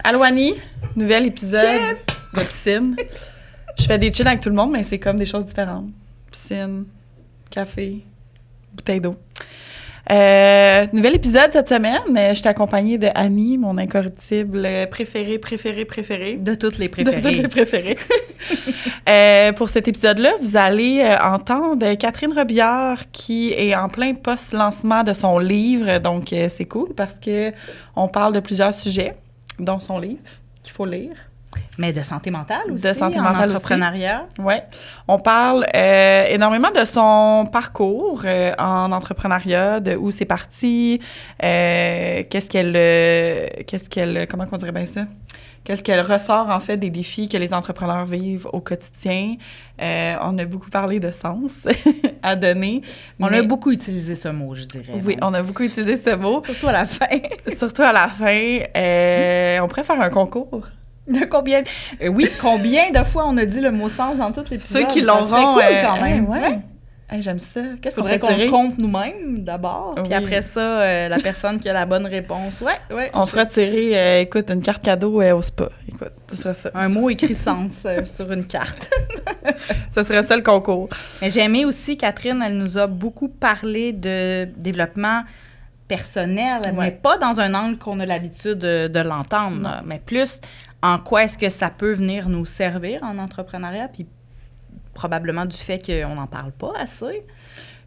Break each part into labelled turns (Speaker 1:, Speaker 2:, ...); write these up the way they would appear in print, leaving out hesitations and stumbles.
Speaker 1: Allô Annie, nouvel épisode de piscine. Je fais des chills avec tout le monde, mais c'est comme des choses différentes. Piscine, café, bouteille d'eau. Nouvel épisode cette semaine. Je suis accompagnée de Annie, mon incorruptible préférée.
Speaker 2: De toutes les préférées.
Speaker 1: Pour cet épisode-là, vous allez entendre Catherine Robillard qui est en plein post-lancement de son livre. Donc, c'est cool parce qu'on parle de plusieurs sujets, dont son livre, qu'il faut lire.
Speaker 2: Mais de santé mentale aussi,
Speaker 1: de santé mentale,
Speaker 2: entrepreneuriat.
Speaker 1: Oui. On parle énormément de son parcours en entrepreneuriat, de où c'est parti, qu'est-ce qu'elle, comment on dirait bien ça? Qu'est-ce qu'elle ressort, en fait, des défis que les entrepreneurs vivent au quotidien. On a beaucoup parlé de sens à donner.
Speaker 2: On a beaucoup utilisé ce mot, je dirais.
Speaker 1: Oui, on a beaucoup utilisé ce mot.
Speaker 2: Surtout à la fin.
Speaker 1: On pourrait faire un concours.
Speaker 2: De combien? Oui, combien de fois on a dit le mot sens dans toutes les épisodes?
Speaker 1: Ceux qui l'auront...
Speaker 2: cool quand même.
Speaker 1: Ouais. Hey, j'aime ça. Qu'est-ce qu'on
Speaker 2: faudrait
Speaker 1: tirer?
Speaker 2: qu'on compte nous-mêmes d'abord, puis après ça, la personne qui a la bonne réponse. Ouais.
Speaker 1: On fera tirer, écoute, une carte cadeau au spa. Écoute, ce sera ça.
Speaker 2: Un mot écrit sens sur une carte.
Speaker 1: Ce serait ça le concours.
Speaker 2: Mais j'ai aimé aussi, Catherine, elle nous a beaucoup parlé de développement personnel, mais pas dans un angle qu'on a l'habitude de l'entendre, mais plus en quoi est-ce que ça peut venir nous servir en entrepreneuriat, puis probablement du fait qu'on n'en parle pas assez.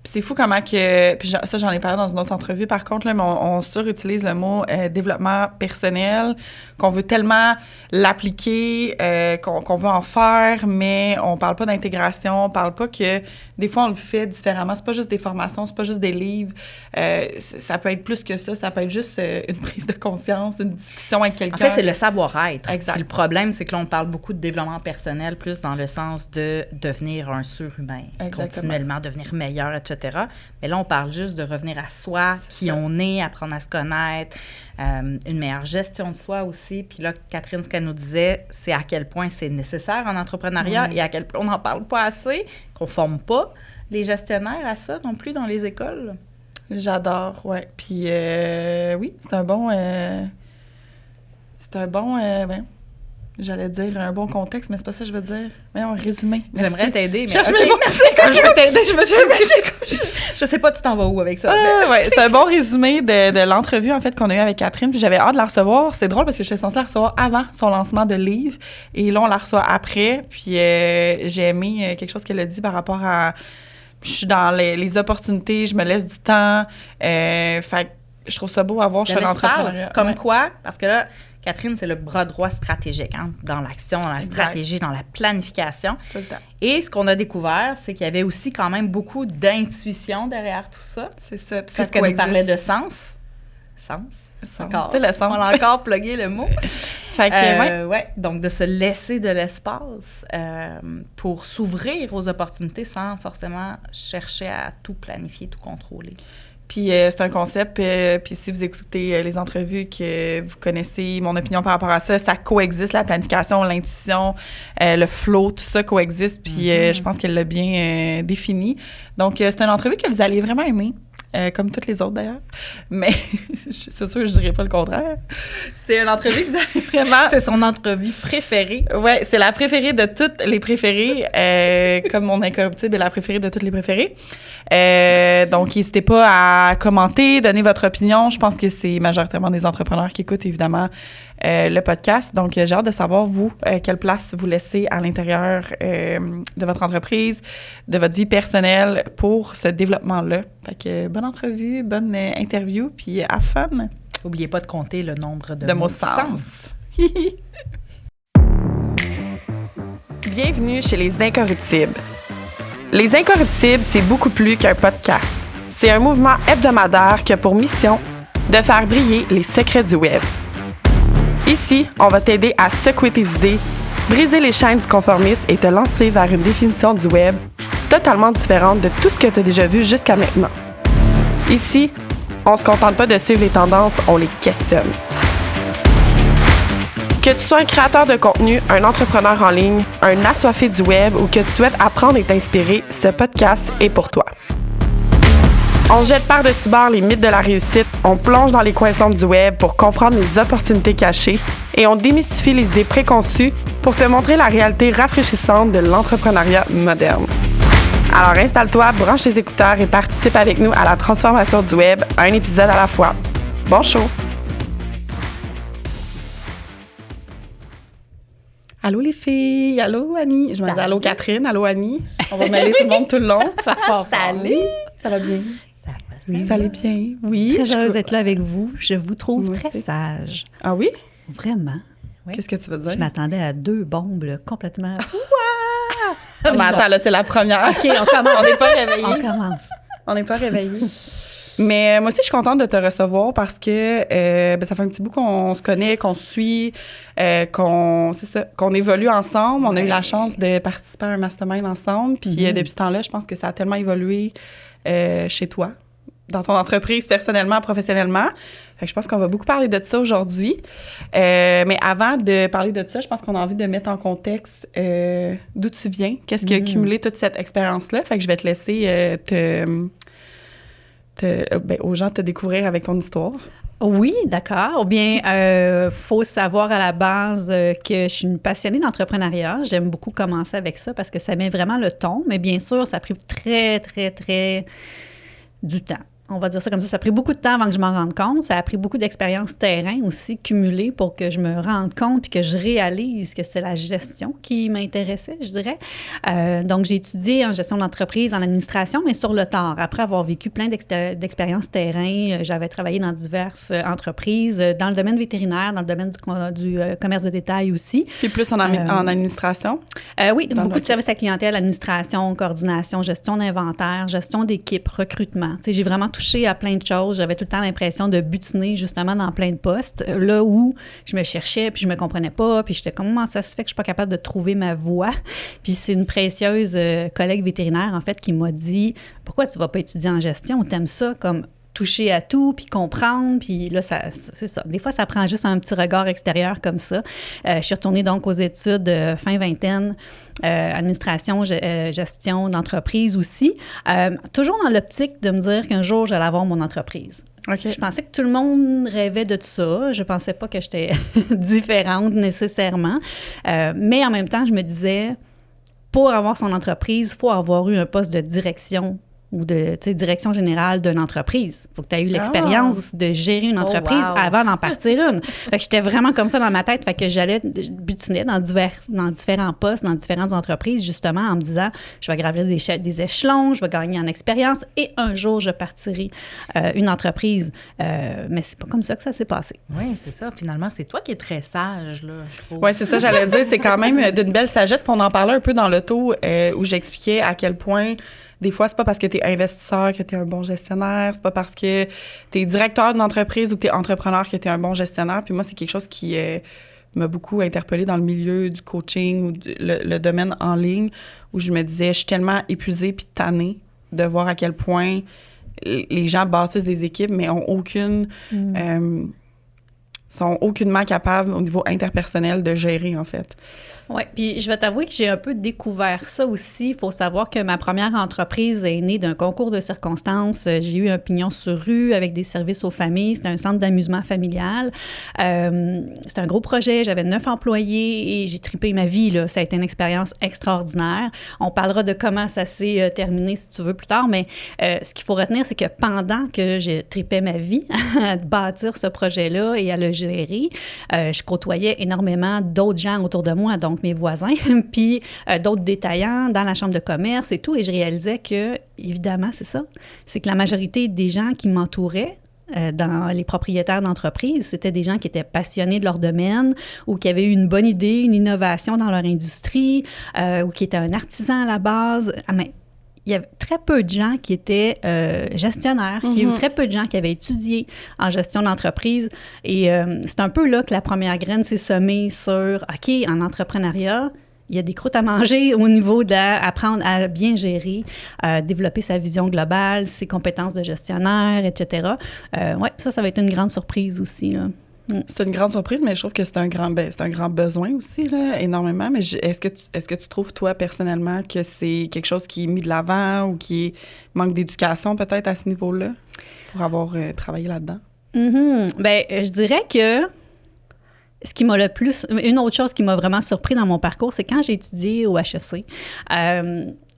Speaker 1: Puis c'est fou comment que... Puis ça, j'en ai parlé dans une autre entrevue, par contre, là, mais on surutilise le mot développement personnel, qu'on veut tellement l'appliquer, qu'on veut en faire, mais on parle pas d'intégration, on parle pas que des fois, on le fait différemment. C'est pas juste des formations, c'est pas juste des livres. Ça peut être plus que ça peut être juste une prise de conscience, une discussion avec quelqu'un.
Speaker 2: En fait, c'est le savoir-être.
Speaker 1: Exact.
Speaker 2: Puis le problème, c'est que là, on parle beaucoup de développement personnel, plus dans le sens de devenir un surhumain, continuellement devenir meilleur, etc. Mais là, on parle juste de revenir à soi, on est, apprendre à se connaître, une meilleure gestion de soi aussi. Puis là, Catherine, ce qu'elle nous disait, c'est à quel point c'est nécessaire en entrepreneuriat et à quel point on n'en parle pas assez, qu'on ne forme pas les gestionnaires à ça non plus dans les écoles.
Speaker 1: J'adore, oui. Puis oui, c'est un bon... j'allais dire un bon contexte, mais c'est pas ça que je veux dire. Mais en résumé. Merci.
Speaker 2: J'aimerais t'aider, mais...
Speaker 1: Cherche mes mots. Merci. Je vais t'aider.
Speaker 2: Je sais pas, tu t'en vas où avec ça.
Speaker 1: Ouais, c'est un bon résumé de l'entrevue, en fait, qu'on a eue avec Catherine. Puis j'avais hâte de la recevoir. C'est drôle parce que j'étais censée la recevoir avant son lancement de livre. Et là, on la reçoit après. Puis j'ai aimé quelque chose qu'elle a dit par rapport à... Je suis dans les opportunités, je me laisse du temps. Fait que je trouve ça beau à voir chez l'entrepreneur.
Speaker 2: Comme quoi? Parce que là... Catherine, c'est le bras droit stratégique, dans l'action, dans la stratégie, dans la planification.
Speaker 1: Tout le temps.
Speaker 2: Et ce qu'on a découvert, c'est qu'il y avait aussi quand même beaucoup d'intuition derrière tout ça.
Speaker 1: C'est ça.
Speaker 2: Puis qu'elle nous parlait de sens. Sens.
Speaker 1: Encore. C'est le sens.
Speaker 2: On a encore plugué le mot.
Speaker 1: Fait que,
Speaker 2: donc, de se laisser de l'espace pour s'ouvrir aux opportunités sans forcément chercher à tout planifier, tout contrôler.
Speaker 1: Puis c'est un concept, puis si vous écoutez les entrevues, que vous connaissez mon opinion par rapport à ça, ça coexiste, la planification, l'intuition, le flow, tout ça coexiste, puis je pense qu'elle l'a bien défini. Donc, c'est une entrevue que vous allez vraiment aimer. Comme toutes les autres, d'ailleurs. Mais c'est sûr que je dirais pas le contraire. C'est une entrevue que vous avez vraiment...
Speaker 2: C'est son entrevue préférée.
Speaker 1: Oui, c'est la préférée de toutes les préférées, comme mon incorruptible est la préférée de toutes les préférées. Donc, n'hésitez pas à commenter, donner votre opinion. Je pense que c'est majoritairement des entrepreneurs qui écoutent, évidemment, le podcast. Donc, j'ai hâte de savoir, vous, quelle place vous laissez à l'intérieur de votre entreprise, de votre vie personnelle pour ce développement-là. Fait que bonne entrevue, bonne interview, puis à fun!
Speaker 2: N'oubliez pas de compter le nombre de mots sens.
Speaker 1: Bienvenue chez Les Incorruptibles. Les Incorruptibles, c'est beaucoup plus qu'un podcast. C'est un mouvement hebdomadaire qui a pour mission de faire briller les secrets du web. Ici, on va t'aider à secouer tes idées, briser les chaînes du conformisme et te lancer vers une définition du web totalement différente de tout ce que tu as déjà vu jusqu'à maintenant. Ici, on se contente pas de suivre les tendances, on les questionne. Que tu sois un créateur de contenu, un entrepreneur en ligne, un assoiffé du web ou que tu souhaites apprendre et t'inspirer, ce podcast est pour toi. On jette par-dessus bord les mythes de la réussite, on plonge dans les coins sombres du web pour comprendre les opportunités cachées et on démystifie les idées préconçues pour te montrer la réalité rafraîchissante de l'entrepreneuriat moderne. Alors installe-toi, branche tes écouteurs et participe avec nous à la transformation du web, un épisode à la fois. Bon show! Allô les filles, allô Annie. Je me dis allô Catherine, allô Annie. On va mêler tout le monde tout le long.
Speaker 2: Ça va.
Speaker 1: Salut! Ça va bien?
Speaker 2: Ça va.
Speaker 1: Oui, ça allait bien. Oui.
Speaker 3: Très heureuse d'être là avec vous. Je vous trouve
Speaker 1: Moi
Speaker 3: très
Speaker 1: aussi.
Speaker 3: sage.
Speaker 1: Ah oui?
Speaker 3: Vraiment.
Speaker 2: Oui.
Speaker 1: Qu'est-ce que tu veux dire?
Speaker 3: Je m'attendais à 2 bombes là, complètement.
Speaker 1: Mais attends, là, c'est la première.
Speaker 3: OK, on commence.
Speaker 1: On n'est pas réveillés.
Speaker 3: On commence.
Speaker 1: On n'est pas réveillés. Mais moi aussi, je suis contente de te recevoir parce que ça fait un petit bout qu'on se connaît, qu'on se suit, qu'on évolue ensemble. On a eu la chance de participer à un mastermind ensemble. Puis depuis ce temps-là, je pense que ça a tellement évolué chez toi, dans ton entreprise, personnellement, professionnellement. Fait que je pense qu'on va beaucoup parler de ça aujourd'hui. Mais avant de parler de ça, je pense qu'on a envie de mettre en contexte d'où tu viens, qu'est-ce qui a cumulé toute cette expérience-là. Fait que je vais te laisser aux gens te découvrir avec ton histoire.
Speaker 3: Oui, d'accord. Bien, faut savoir à la base que je suis une passionnée d'entrepreneuriat. J'aime beaucoup commencer avec ça parce que ça met vraiment le ton. Mais bien sûr, ça a pris très, très, très du temps. On va dire ça comme ça. Ça a pris beaucoup de temps avant que je m'en rende compte. Ça a pris beaucoup d'expérience terrain aussi cumulée pour que je me rende compte puis que je réalise que c'est la gestion qui m'intéressait, je dirais. Donc, j'ai étudié en gestion d'entreprise, en administration, mais sur le tard. Après avoir vécu plein d'expériences terrain, j'avais travaillé dans diverses entreprises, dans le domaine vétérinaire, dans le domaine du commerce de détail aussi.
Speaker 1: Puis plus en administration?
Speaker 3: Oui, beaucoup de services à clientèle, administration, coordination, gestion d'inventaire, gestion d'équipe, recrutement. Tu sais, j'ai vraiment touché à plein de choses. J'avais tout le temps l'impression de butiner justement dans plein de postes, là où je me cherchais, puis je me comprenais pas, puis j'étais comment ça se fait que je suis pas capable de trouver ma voie. Puis c'est une précieuse collègue vétérinaire, en fait, qui m'a dit « Pourquoi tu vas pas étudier en gestion? T'aimes ça comme toucher à tout, puis comprendre, puis là, c'est ça. Des fois, ça prend juste un petit regard extérieur comme ça. Je suis retournée donc aux études fin vingtaine, administration, gestion d'entreprise aussi. Toujours dans l'optique de me dire qu'un jour, j'allais avoir mon entreprise.
Speaker 1: Okay.
Speaker 3: Je pensais que tout le monde rêvait de tout ça. Je pensais pas que j'étais différente nécessairement. Mais en même temps, je me disais, pour avoir son entreprise, il faut avoir eu un poste de direction ou de direction générale d'une entreprise. Il faut que tu aies eu l'expérience de gérer une entreprise avant d'en partir une. Fait que j'étais vraiment comme ça dans ma tête. Fait que j'allais butiner dans différents postes, dans différentes entreprises, justement, en me disant, je vais gravir des échelons, je vais gagner en expérience et un jour, je partirai une entreprise. Mais c'est pas comme ça que ça s'est passé.
Speaker 2: Oui, c'est ça. Finalement, c'est toi qui es très sage, là, je trouve.
Speaker 1: Oui, c'est ça, j'allais dire. C'est quand même d'une belle sagesse. Puis on en parlait un peu dans l'auto où j'expliquais à quel point des fois, c'est pas parce que tu es investisseur que tu es un bon gestionnaire. C'est pas parce que tu es directeur d'une entreprise ou que tu es entrepreneur que tu es un bon gestionnaire. Puis moi, c'est quelque chose qui m'a beaucoup interpellée dans le milieu du coaching ou le domaine en ligne où je me disais, je suis tellement épuisée puis tannée de voir à quel point les gens bâtissent des équipes mais ont sont aucunement capables au niveau interpersonnel de gérer, en fait.
Speaker 3: Oui, puis je vais t'avouer que j'ai un peu découvert ça aussi. Il faut savoir que ma première entreprise est née d'un concours de circonstances. J'ai eu un pignon sur rue avec des services aux familles. C'était un centre d'amusement familial. C'était un gros projet. J'avais 9 employés et j'ai tripé ma vie, là. Ça a été une expérience extraordinaire. On parlera de comment ça s'est terminé, si tu veux, plus tard. Mais ce qu'il faut retenir, c'est que pendant que je tripais ma vie à bâtir ce projet-là et à le gérer, je côtoyais énormément d'autres gens autour de moi, donc mes voisins, puis d'autres détaillants dans la chambre de commerce et tout. Et je réalisais que, évidemment, c'est ça, c'est que la majorité des gens qui m'entouraient, dans les propriétaires d'entreprises, c'était des gens qui étaient passionnés de leur domaine ou qui avaient eu une bonne idée, une innovation dans leur industrie ou qui étaient un artisan à la base. Mais il y avait très peu de gens qui étaient gestionnaires, il y a eu très peu de gens qui avaient étudié en gestion d'entreprise. Et c'est un peu là que la première graine s'est semée sur, OK, en entrepreneuriat, il y a des croûtes à manger au niveau d'apprendre à bien gérer, développer sa vision globale, ses compétences de gestionnaire, etc. Oui, ça va être une grande surprise aussi, là.
Speaker 1: C'est une grande surprise, mais je trouve que c'est un grand besoin aussi, là, énormément. Mais est-ce que tu trouves, toi, personnellement, que c'est quelque chose qui est mis de l'avant ou qui manque d'éducation, peut-être, à ce niveau-là, pour avoir travaillé là-dedans?
Speaker 3: Bien, je dirais que une autre chose qui m'a vraiment surpris dans mon parcours, c'est quand j'ai étudié au HEC,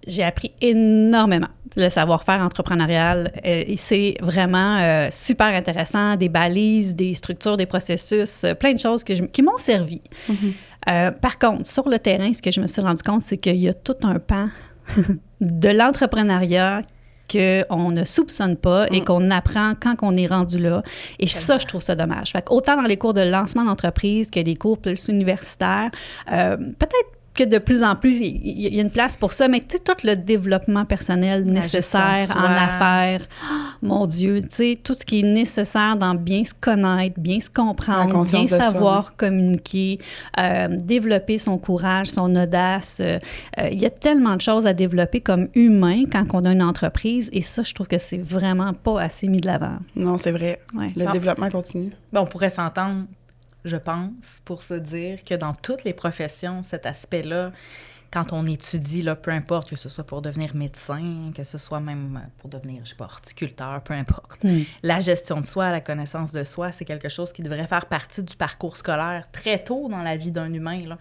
Speaker 3: j'ai appris énormément le savoir-faire entrepreneurial. Et c'est vraiment super intéressant, des balises, des structures, des processus, plein de choses qui m'ont servi. Par contre, sur le terrain, ce que je me suis rendu compte, c'est qu'il y a tout un pan de l'entrepreneuriat qu'on ne soupçonne pas et qu'on apprend quand on est rendu là. Et ça, je trouve ça dommage. Fait qu'autant dans les cours de lancement d'entreprise que les cours plus universitaires, peut-être que de plus en plus, il y a une place pour ça, mais tu sais, tout le développement personnel nécessaire en affaires, mon Dieu, tu sais, tout ce qui est nécessaire dans bien se connaître, bien se comprendre, bien savoir communiquer, développer son courage, son audace. Il y a tellement de choses à développer comme humain quand on a une entreprise, et ça, je trouve que c'est vraiment pas assez mis de l'avant.
Speaker 1: Non, c'est vrai. Ouais. Le développement continue.
Speaker 2: Bon, on pourrait s'entendre, je pense, pour se dire que dans toutes les professions, cet aspect-là, quand on étudie, là, peu importe, que ce soit pour devenir médecin, que ce soit même pour devenir, je sais pas, horticulteur, peu importe, la gestion de soi, la connaissance de soi, c'est quelque chose qui devrait faire partie du parcours scolaire très tôt dans la vie d'un humain, là.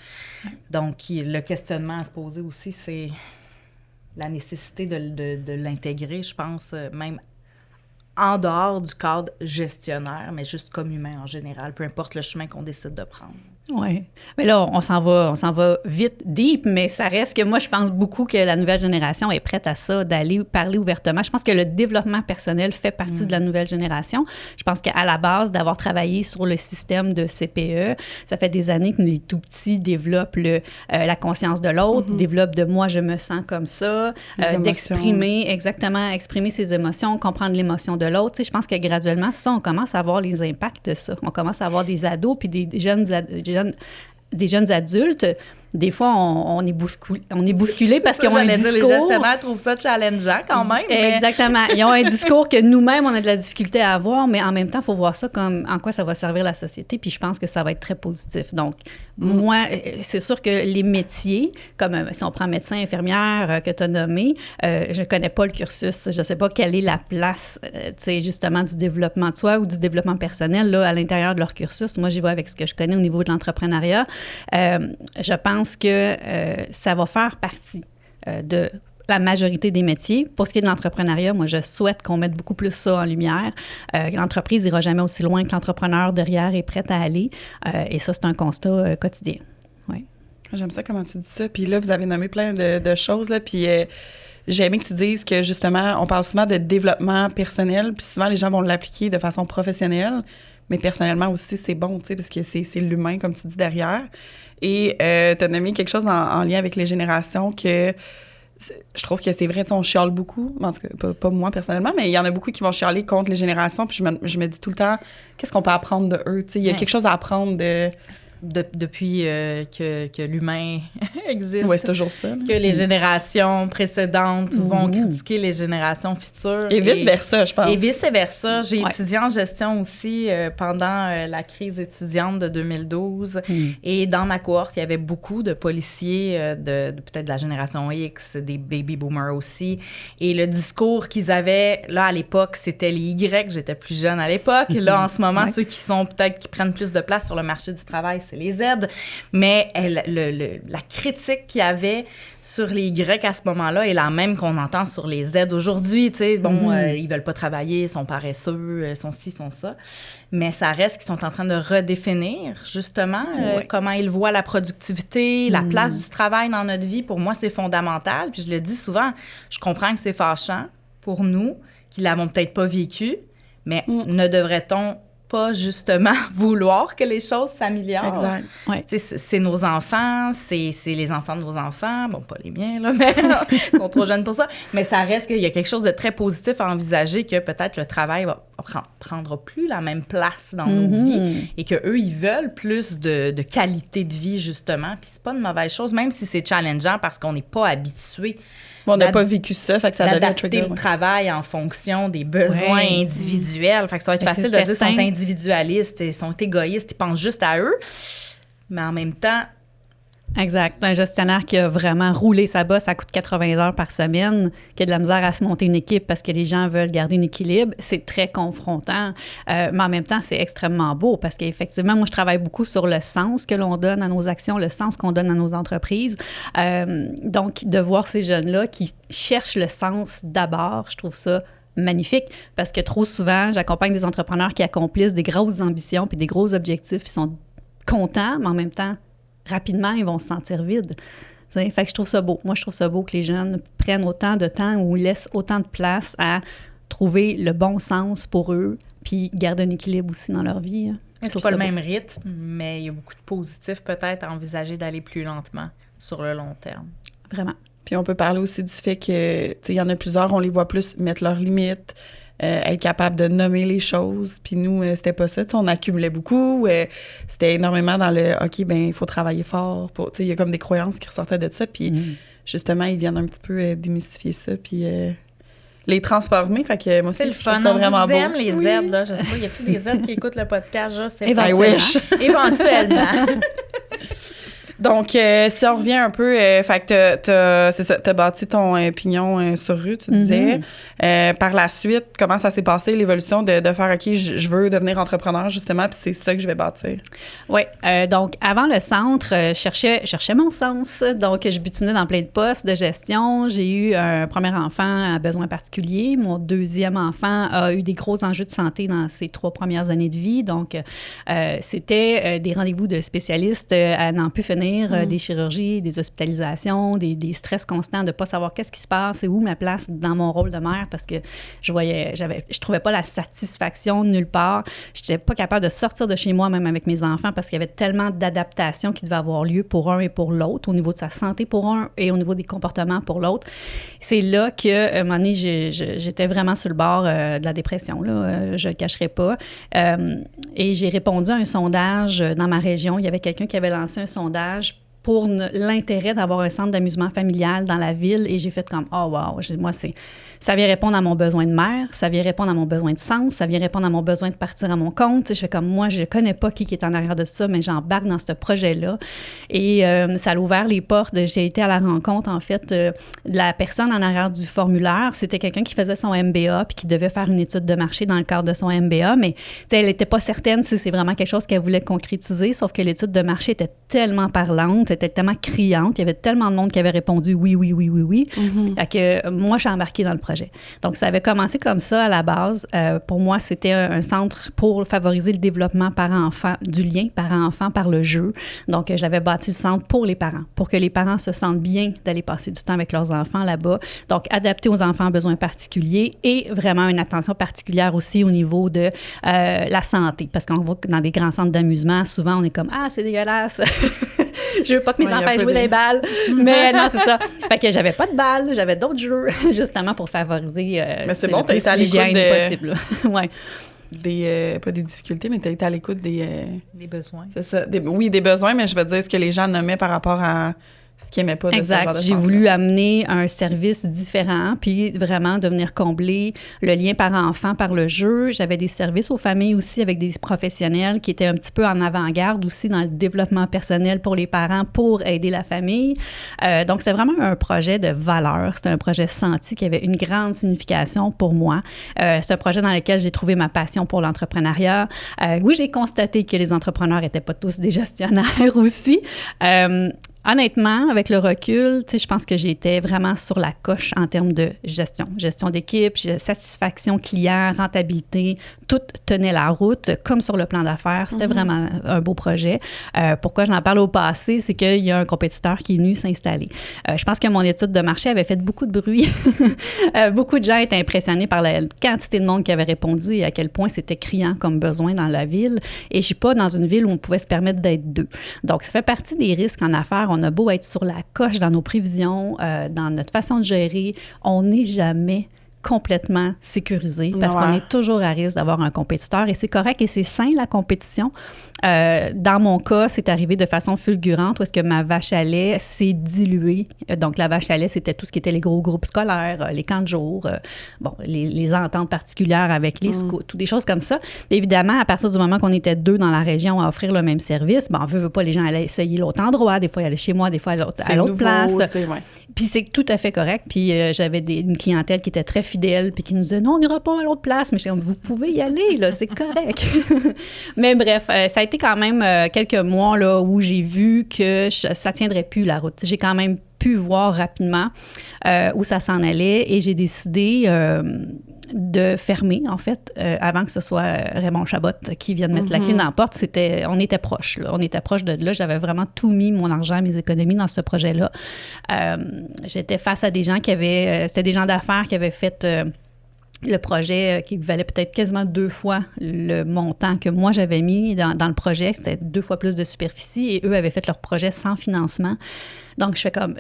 Speaker 2: Donc, le questionnement à se poser aussi, c'est la nécessité de l'intégrer, je pense, même en dehors du cadre gestionnaire, mais juste comme humain en général, peu importe le chemin qu'on décide de prendre.
Speaker 3: Oui. Mais là, on s'en va vite, deep, mais ça reste que moi, je pense beaucoup que la nouvelle génération est prête à ça, d'aller parler ouvertement. Je pense que le développement personnel fait partie de la nouvelle génération. Je pense qu'à la base, d'avoir travaillé sur le système de CPE, ça fait des années que les tout-petits développent la conscience de l'autre, développent de « moi, je me sens comme ça », exprimer ses émotions, comprendre l'émotion de l'autre. Tu sais, je pense que graduellement, ça, on commence à voir les impacts de ça. On commence à avoir des ados puis des jeunes adultes. Des fois, on est bousculé parce qu'ils ont un discours...
Speaker 2: Les gestionnaires trouvent ça challengeant quand même.
Speaker 3: Exactement. Ils ont un discours que nous-mêmes, on a de la difficulté à avoir, mais en même temps, il faut voir ça comme en quoi ça va servir la société, puis je pense que ça va être très positif. Donc, moi, c'est sûr que les métiers, comme si on prend médecin, infirmière, que tu as nommé, je ne connais pas le cursus, je ne sais pas quelle est la place, tu sais, justement, du développement de soi ou du développement personnel, là, à l'intérieur de leur cursus. Moi, j'y vais avec ce que je connais au niveau de l'entrepreneuriat. Je pense que ça va faire partie de la majorité des métiers. Pour ce qui est de l'entrepreneuriat, moi, je souhaite qu'on mette beaucoup plus ça en lumière. L'entreprise n'ira jamais aussi loin que l'entrepreneur derrière est prêt à aller. Et ça, c'est un constat quotidien. Oui.
Speaker 1: J'aime ça comment tu dis ça. Puis là, vous avez nommé plein de choses, là, puis... j'ai aimé que tu dises que, justement, on parle souvent de développement personnel, puis souvent, les gens vont l'appliquer de façon professionnelle, mais personnellement aussi, c'est bon, tu sais, parce que c'est l'humain, comme tu dis, derrière. Et tu as nommé quelque chose en lien avec les générations que je trouve que c'est vrai, tu sais, on chiale beaucoup, en tout cas, pas moi personnellement, mais il y en a beaucoup qui vont chialer contre les générations, puis je me dis tout le temps, qu'est-ce qu'on peut apprendre de eux? Tu sais, il y a quelque chose à apprendre
Speaker 2: depuis que l'humain existe.
Speaker 1: Oui, c'est toujours ça. Là.
Speaker 2: Que les générations précédentes vont critiquer les générations futures.
Speaker 1: Et vice-versa, je pense.
Speaker 2: Et vice-versa. J'ai étudié en gestion aussi pendant la crise étudiante de 2012. Et dans ma cohorte, il y avait beaucoup de policiers peut-être de la génération X, des baby boomers aussi. Et le discours qu'ils avaient, là, à l'époque, c'était les Y. J'étais plus jeune à l'époque. Là, en ce moment, ceux qui prennent plus de place sur le marché du travail, c'est les Z. Mais la critique qu'il y avait sur les Y à ce moment-là est la même qu'on entend sur les Z aujourd'hui. Tu sais, bon, ils veulent pas travailler, ils sont paresseux, ils sont ci, ils sont ça. Mais ça reste qu'ils sont en train de redéfinir, justement, comment ils voient la productivité, la place du travail dans notre vie. Pour moi, c'est fondamental. Puis je le dis souvent, je comprends que c'est fâchant pour nous, qui l'avons peut-être pas vécu, mais ne devrait-on pas justement vouloir que les choses s'améliorent?
Speaker 1: Exact.
Speaker 3: Ouais.
Speaker 2: C'est nos enfants, c'est les enfants de nos enfants, bon, pas les miens, là, mais ils sont trop jeunes pour ça, mais ça reste qu'il y a quelque chose de très positif à envisager, que peut-être le travail va prendra plus la même place dans nos vies et qu'eux, ils veulent plus de qualité de vie, justement. Puis c'est pas une mauvaise chose, même si c'est challengeant parce qu'on n'est pas habitué.
Speaker 1: On n'a pas vécu ça, fait que ça devient
Speaker 2: adapter le travail en fonction des besoins individuels. Fait que ça va être facile de dire qu'ils sont individualistes, ils sont égoïstes, ils pensent juste à eux. Mais en même temps...
Speaker 3: Exact. Un gestionnaire qui a vraiment roulé sa bosse, ça coûte 80 heures par semaine, qui a de la misère à se monter une équipe parce que les gens veulent garder un équilibre, c'est très confrontant. Mais en même temps, c'est extrêmement beau parce qu'effectivement, moi, je travaille beaucoup sur le sens que l'on donne à nos actions, le sens qu'on donne à nos entreprises. Donc, de voir ces jeunes-là qui cherchent le sens d'abord, je trouve ça magnifique, parce que trop souvent, j'accompagne des entrepreneurs qui accomplissent des grosses ambitions puis des gros objectifs, ils sont contents, mais en même temps, rapidement, ils vont se sentir vides. Fait que je trouve ça beau. Moi, je trouve ça beau que les jeunes prennent autant de temps ou laissent autant de place à trouver le bon sens pour eux, puis garder un équilibre aussi dans leur vie.
Speaker 2: C'est pas le même rythme, mais il y a beaucoup de positifs peut-être à envisager d'aller plus lentement sur le long terme.
Speaker 3: Vraiment.
Speaker 1: Puis on peut parler aussi du fait que, tu sais, il y en a plusieurs, on les voit plus mettre leurs limites, être capable de nommer les choses. Puis nous, c'était pas ça. Tu sais, on accumulait beaucoup. C'était énormément dans le « OK, ben il faut travailler fort. » Tu sais, il y a comme des croyances qui ressortaient de ça. Puis justement, ils viennent un petit peu démystifier ça. Puis les transformer. Fait que moi aussi,
Speaker 2: c'est le fun.
Speaker 1: Ça vraiment beau.
Speaker 2: Aime les aides, là. Je sais pas, y a-t-il des aides qui écoutent le podcast? Genre, c'est
Speaker 3: Éventuellement.
Speaker 1: Donc, si on revient un peu, fait que t'as bâti ton pignon sur rue, tu disais. Par la suite, comment ça s'est passé, l'évolution de faire, OK, je veux devenir entrepreneur, justement, puis c'est ça que je vais bâtir?
Speaker 3: Oui. Donc, avant le centre, je cherchais mon sens. Donc, je butinais dans plein de postes de gestion. J'ai eu un premier enfant à besoins particuliers. Mon deuxième enfant a eu des gros enjeux de santé dans ses 3 premières années de vie. Donc, c'était des rendez-vous de spécialistes à n'en plus finir. Des chirurgies, des hospitalisations, des stress constants de ne pas savoir qu'est-ce qui se passe et où ma place dans mon rôle de mère parce que je trouvais pas la satisfaction nulle part. Je n'étais pas capable de sortir de chez moi même avec mes enfants parce qu'il y avait tellement d'adaptations qui devaient avoir lieu pour un et pour l'autre, au niveau de sa santé pour un et au niveau des comportements pour l'autre. C'est là que, à un moment donné, j'étais vraiment sur le bord de la dépression, là, je ne le cacherai pas. Et j'ai répondu à un sondage dans ma région. Il y avait quelqu'un qui avait lancé un sondage pour l'intérêt d'avoir un centre d'amusement familial dans la ville. Et j'ai fait comme, oh wow, moi, ça vient répondre à mon besoin de mère, ça vient répondre à mon besoin de sens, ça vient répondre à mon besoin de partir à mon compte. Je fais comme, moi, je connais pas qui est en arrière de ça, mais j'embarque dans ce projet-là. Et ça a ouvert les portes. J'ai été à la rencontre, en fait, de la personne en arrière du formulaire. C'était quelqu'un qui faisait son MBA puis qui devait faire une étude de marché dans le cadre de son MBA, mais elle n'était pas certaine si c'est vraiment quelque chose qu'elle voulait concrétiser, sauf que l'étude de marché était tellement parlante, était tellement criante, il y avait tellement de monde qui avait répondu oui, oui, oui, oui, oui, que moi, je suis embarquée dans le projet. Donc, ça avait commencé comme ça à la base. Pour moi, c'était un centre pour favoriser le développement parent-enfant, du lien parent-enfant par le jeu. Donc, j'avais bâti le centre pour les parents, pour que les parents se sentent bien d'aller passer du temps avec leurs enfants là-bas. Donc, adapté aux enfants à besoins particuliers et vraiment une attention particulière aussi au niveau de la santé. Parce qu'on voit que dans des grands centres d'amusement, souvent, on est comme « Ah, c'est dégueulasse! » Je veux pas que mes enfants jouent des balles. Mais non, c'est ça. Fait que j'avais pas de balles, j'avais d'autres jeux, justement pour favoriser
Speaker 1: mais c'est bon, t'as été à l'écoute
Speaker 3: possible. Ouais.
Speaker 1: Pas des difficultés, mais t'as été à l'écoute des
Speaker 2: besoins.
Speaker 1: C'est ça. Des besoins, mais je veux dire ce que les gens nommaient par rapport à ce qu'ils n'aimaient pas de
Speaker 3: exact.
Speaker 1: Ce
Speaker 3: J'ai voulu amener un service différent, puis vraiment de venir combler le lien parent-enfant par le jeu. J'avais des services aux familles aussi avec des professionnels qui étaient un petit peu en avant-garde aussi dans le développement personnel pour les parents pour aider la famille. Donc, c'est vraiment un projet de valeur. C'est un projet senti qui avait une grande signification pour moi. C'est un projet dans lequel j'ai trouvé ma passion pour l'entrepreneuriat. Oui, j'ai constaté que les entrepreneurs n'étaient pas tous des gestionnaires aussi. Honnêtement, avec le recul, je pense que j'étais vraiment sur la coche en termes de gestion d'équipe, satisfaction client, rentabilité, tout tenait la route, comme sur le plan d'affaires. C'était vraiment un beau projet. Pourquoi j'en parle au passé, c'est qu'il y a un compétiteur qui est venu s'installer. Je pense que mon étude de marché avait fait beaucoup de bruit. Beaucoup de gens étaient impressionnés par la quantité de monde qui avait répondu et à quel point c'était criant comme besoin dans la ville. Et je suis pas dans une ville où on pouvait se permettre d'être deux. Donc, ça fait partie des risques en affaires. On a beau être sur la coche dans nos prévisions, dans notre façon de gérer, on n'est jamais complètement sécurisé parce qu'on est toujours à risque d'avoir un compétiteur et c'est correct et c'est sain la compétition. Dans mon cas, c'est arrivé de façon fulgurante où est-ce que ma vache à lait s'est diluée. Donc, la vache à lait, c'était tout ce qui était les gros groupes scolaires, les camps de jour, les ententes particulières avec les scouts, toutes des choses comme ça. Et évidemment, à partir du moment qu'on était 2 dans la région à offrir le même service, on veut pas, les gens allaient essayer l'autre endroit, des fois ils allaient chez moi, des fois à l'autre place. Puis c'est tout à fait correct. Puis j'avais une clientèle qui était très fidèle puis qui nous disait « Non, on n'ira pas à l'autre place. » Mais je disais « Vous pouvez y aller, là, c'est correct. » Mais bref, ça a été quand même quelques mois là, où j'ai vu que ça ne tiendrait plus la route. J'ai quand même pu voir rapidement où ça s'en allait et j'ai décidé de fermer, en fait, avant que ce soit Raymond Chabot qui vienne mettre la clé dans la porte. On était proches, là. On était proches de là. J'avais vraiment tout mis, mon argent, mes économies dans ce projet-là. J'étais face à des gens c'était des gens d'affaires qui avaient fait le projet qui valait peut-être quasiment 2 fois le montant que moi j'avais mis dans le projet. C'était 2 fois plus de superficie et eux avaient fait leur projet sans financement. Donc, je fais comme...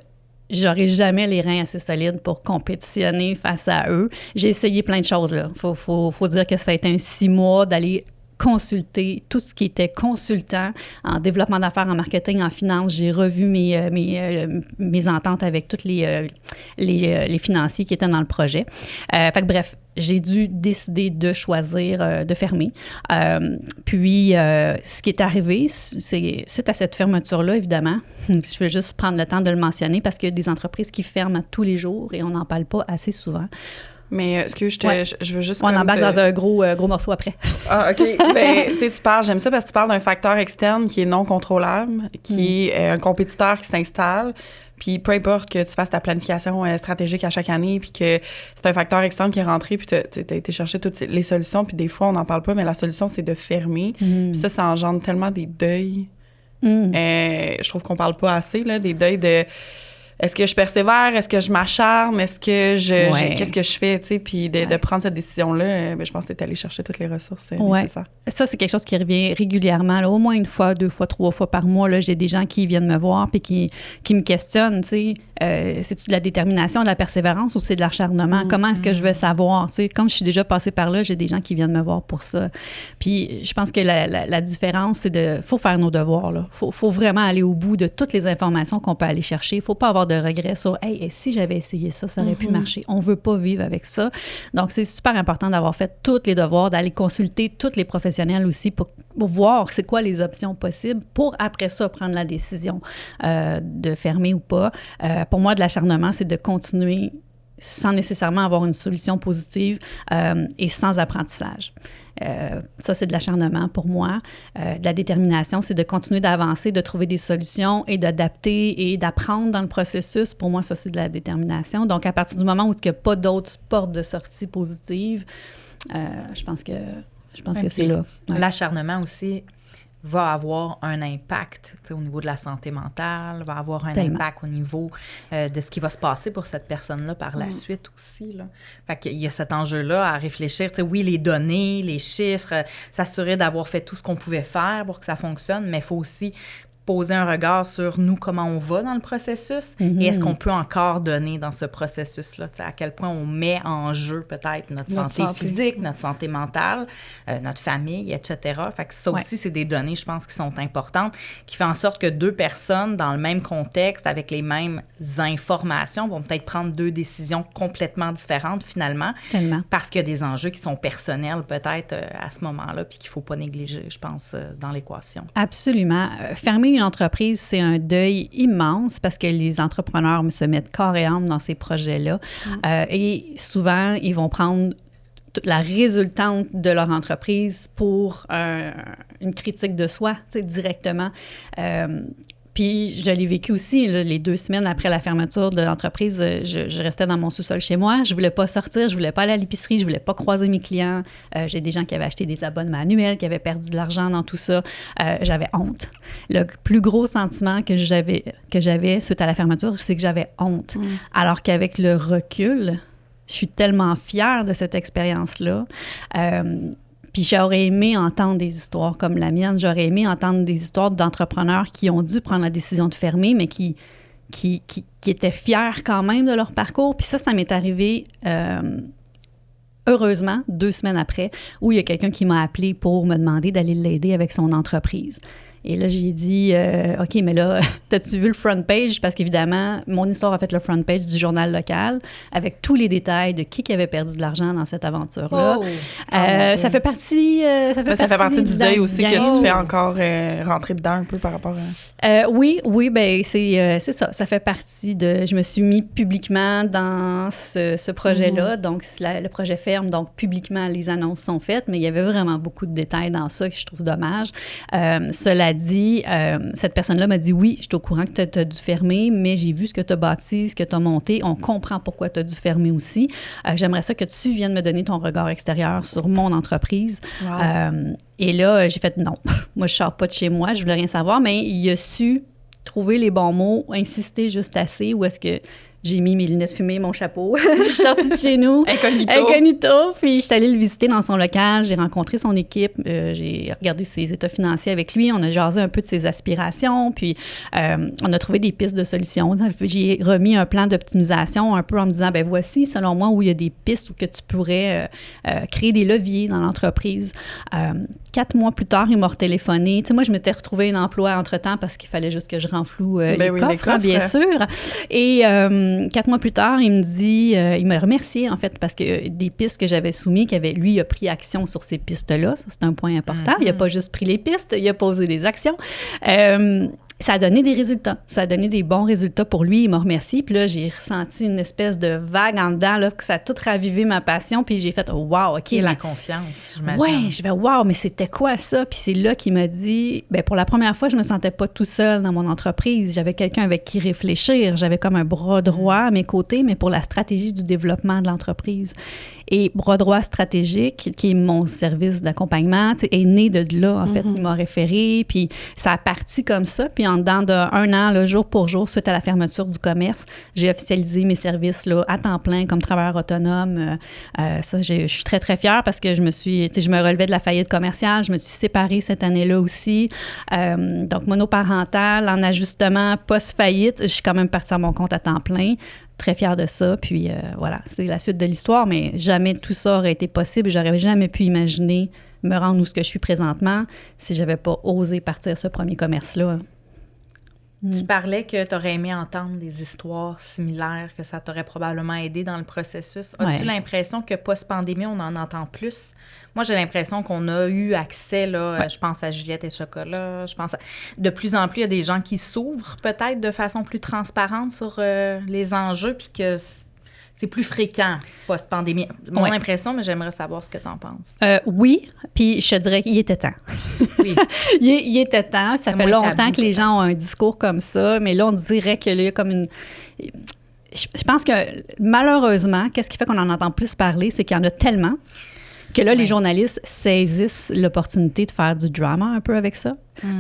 Speaker 3: J'aurais jamais les reins assez solides pour compétitionner face à eux. J'ai essayé plein de choses, là. Faut dire que ça a été un 6 mois d'aller consulter tout ce qui était consultant en développement d'affaires, en marketing, en finance. J'ai revu mes ententes avec tous les financiers qui étaient dans le projet. Fait que bref, j'ai dû décider de choisir de fermer. Puis, ce qui est arrivé, c'est suite à cette fermeture-là, évidemment, je veux juste prendre le temps de le mentionner parce qu'il y a des entreprises qui ferment tous les jours et on n'en parle pas assez souvent.
Speaker 1: Mais je veux juste...
Speaker 3: On embarque dans un gros morceau après.
Speaker 1: Ah, OK. Ben, tu sais, j'aime ça parce que tu parles d'un facteur externe qui est non contrôlable, qui est un compétiteur qui s'installe. Puis peu importe que tu fasses ta planification stratégique à chaque année, puis que c'est un facteur externe qui est rentré, puis tu as été chercher toutes les solutions, puis des fois, on n'en parle pas, mais la solution, c'est de fermer. Puis ça engendre tellement des deuils. Je trouve qu'on parle pas assez, là, des deuils de... Est-ce que je persévère? Est-ce que je m'acharne? Est-ce que qu'est-ce que je fais? Tu sais, puis de prendre cette décision-là, je pense que tu es allé chercher toutes les ressources nécessaires. Ça,
Speaker 3: c'est quelque chose qui revient régulièrement. Là, au moins 1 fois, 2 fois, 3 fois par mois, là, j'ai des gens qui viennent me voir puis qui me questionnent, tu sais. C'est-tu de la détermination, de la persévérance ou c'est de l'acharnement? Comment est-ce que je veux savoir? Tu sais, comme je suis déjà passée par là, j'ai des gens qui viennent me voir pour ça. Puis je pense que la différence, c'est faut faire nos devoirs, là. Faut vraiment aller au bout de toutes les informations qu'on peut aller chercher. Faut pas avoir de regrets sur « Hey, si j'avais essayé ça, ça aurait pu marcher. » On veut pas vivre avec ça. Donc, c'est super important d'avoir fait tous les devoirs, d'aller consulter tous les professionnels aussi pour voir c'est quoi les options possibles pour, après ça, prendre la décision de fermer ou pas. Pour moi, de l'acharnement, c'est de continuer sans nécessairement avoir une solution positive et sans apprentissage. Ça, c'est de l'acharnement pour moi. De la détermination, c'est de continuer d'avancer, de trouver des solutions et d'adapter et d'apprendre dans le processus. Pour moi, ça, c'est de la détermination. Donc, à partir du moment où il n'y a pas d'autres portes de sortie positives, je pense que c'est là. Ouais.
Speaker 2: L'acharnement aussi va avoir un impact au niveau de la santé mentale, va avoir un impact au niveau de ce qui va se passer pour cette personne-là par la suite aussi. Là. Fait qu'il y a cet enjeu-là à réfléchir. Oui, les données, les chiffres, s'assurer d'avoir fait tout ce qu'on pouvait faire pour que ça fonctionne, mais il faut aussi poser un regard sur nous, comment on va dans le processus et est-ce qu'on peut encore donner dans ce processus-là, à quel point on met en jeu peut-être notre santé physique, notre santé mentale, notre famille, etc. Fait que ça aussi, c'est des données, je pense, qui sont importantes, qui font en sorte que 2 personnes dans le même contexte, avec les mêmes informations, vont peut-être prendre 2 décisions complètement différentes finalement, parce qu'il y a des enjeux qui sont personnels peut-être à ce moment-là, puis qu'il ne faut pas négliger, je pense, dans l'équation.
Speaker 3: Absolument. Fermer une entreprise, c'est un deuil immense parce que les entrepreneurs se mettent corps et âme dans ces projets-là. Et souvent, ils vont prendre la résultante de leur entreprise pour une critique de soi, tu sais, directement. Puis, je l'ai vécu aussi, là, les 2 semaines après la fermeture de l'entreprise, je restais dans mon sous-sol chez moi. Je voulais pas sortir, je voulais pas aller à l'épicerie, je voulais pas croiser mes clients. J'ai des gens qui avaient acheté des abonnements annuels, qui avaient perdu de l'argent dans tout ça. J'avais honte. Le plus gros sentiment que j'avais suite à la fermeture, c'est que j'avais honte. Alors qu'avec le recul, je suis tellement fière de cette expérience-là. Puis j'aurais aimé entendre des histoires comme la mienne. J'aurais aimé entendre des histoires d'entrepreneurs qui ont dû prendre la décision de fermer, mais qui étaient fiers quand même de leur parcours. Puis ça m'est arrivé heureusement, 2 semaines après, où il y a quelqu'un qui m'a appelé pour me demander d'aller l'aider avec son entreprise. Et là, j'ai dit, OK, mais là, t'as-tu vu le front page? Parce qu'évidemment, mon histoire a fait le front page du journal local avec tous les détails de qui avait perdu de l'argent dans cette aventure-là. Ça fait partie... ça fait partie
Speaker 1: du deuil aussi que tu te fais encore rentrer dedans un peu par rapport à...
Speaker 3: Oui, ben c'est ça. Ça fait partie de... Je me suis mis publiquement dans ce projet-là. Donc, le projet ferme. Donc, publiquement, les annonces sont faites. Mais il y avait vraiment beaucoup de détails dans ça que je trouve dommage. Cela dit, cette personne-là m'a dit, oui, je suis au courant que tu as dû fermer, mais j'ai vu ce que tu as bâti, ce que tu as monté. On comprend pourquoi tu as dû fermer aussi. J'aimerais ça que tu viennes me donner ton regard extérieur sur mon entreprise. Wow. Et là, j'ai fait non. Moi, je ne sors pas de chez moi, je voulais rien savoir, mais il a su trouver les bons mots, insister juste assez, ou est-ce que j'ai mis mes lunettes fumées, mon chapeau. Je suis sortie de chez nous. Incognito. Puis je suis allée le visiter dans son local. J'ai rencontré son équipe. J'ai regardé ses états financiers avec lui. On a jasé un peu de ses aspirations. Puis on a trouvé des pistes de solutions. J'ai remis un plan d'optimisation un peu en me disant, ben voici, selon moi, où il y a des pistes où que tu pourrais créer des leviers dans l'entreprise. 4 mois plus tard, il m'a retéléphoné. Tu sais, moi, je m'étais retrouvée un emploi entre-temps parce qu'il fallait juste que je renfloue les coffres, bien sûr. Et 4 mois plus tard, il me dit, il m'a remercié, en fait, parce que des pistes que j'avais soumises, lui, il a pris action sur ces pistes-là. Ça, c'est un point important. Il n'a pas juste pris les pistes, il a posé des actions. Ça a donné des résultats. Ça a donné des bons résultats pour lui. Il m'a remercié. Puis là, j'ai ressenti une espèce de vague en dedans, là, que ça a tout ravivé ma passion. Puis j'ai fait « wow, OK. »
Speaker 2: Et la confiance, j'imagine.
Speaker 3: Oui, je vais « wow, mais c'était quoi ça? » Puis c'est là qu'il m'a dit, bien, pour la première fois, je me sentais pas tout seul dans mon entreprise. J'avais quelqu'un avec qui réfléchir. J'avais comme un bras droit à mes côtés, mais pour la stratégie du développement de l'entreprise. Et Bras droit stratégique, qui est mon service d'accompagnement, est né de là, en fait. Il m'a référé, puis ça a parti comme ça. Puis en dedans d'1 an, là, jour pour jour, suite à la fermeture du commerce, j'ai officialisé mes services là, à temps plein comme travailleur autonome. Ça, je suis très, très fière parce que je me relevais de la faillite commerciale. Je me suis séparée cette année-là aussi. Donc, monoparentale, en ajustement post-faillite, je suis quand même partie à mon compte à temps plein. Très fière de ça. Puis voilà, c'est la suite de l'histoire, mais jamais tout ça aurait été possible. J'aurais jamais pu imaginer me rendre où ce que je suis présentement si j'avais pas osé partir ce premier commerce-là.
Speaker 2: Tu parlais que tu aurais aimé entendre des histoires similaires, que ça t'aurait probablement aidé dans le processus. As-tu l'impression que post-pandémie, on en entend plus? Moi, j'ai l'impression qu'on a eu accès, là, je pense à Juliette et Chocolat, de plus en plus, il y a des gens qui s'ouvrent peut-être de façon plus transparente sur les enjeux, puis que c'est plus fréquent post-pandémie. Mon impression, mais j'aimerais savoir ce que tu en penses.
Speaker 3: Oui, puis je te dirais qu'il était temps. Oui. il était temps. Ça fait longtemps que les gens ont un discours comme ça, mais là, on dirait qu'il y a comme une... Je pense que, malheureusement, qu'est-ce qui fait qu'on en entend plus parler, c'est qu'il y en a tellement que là, les journalistes saisissent l'opportunité de faire du drama un peu avec ça.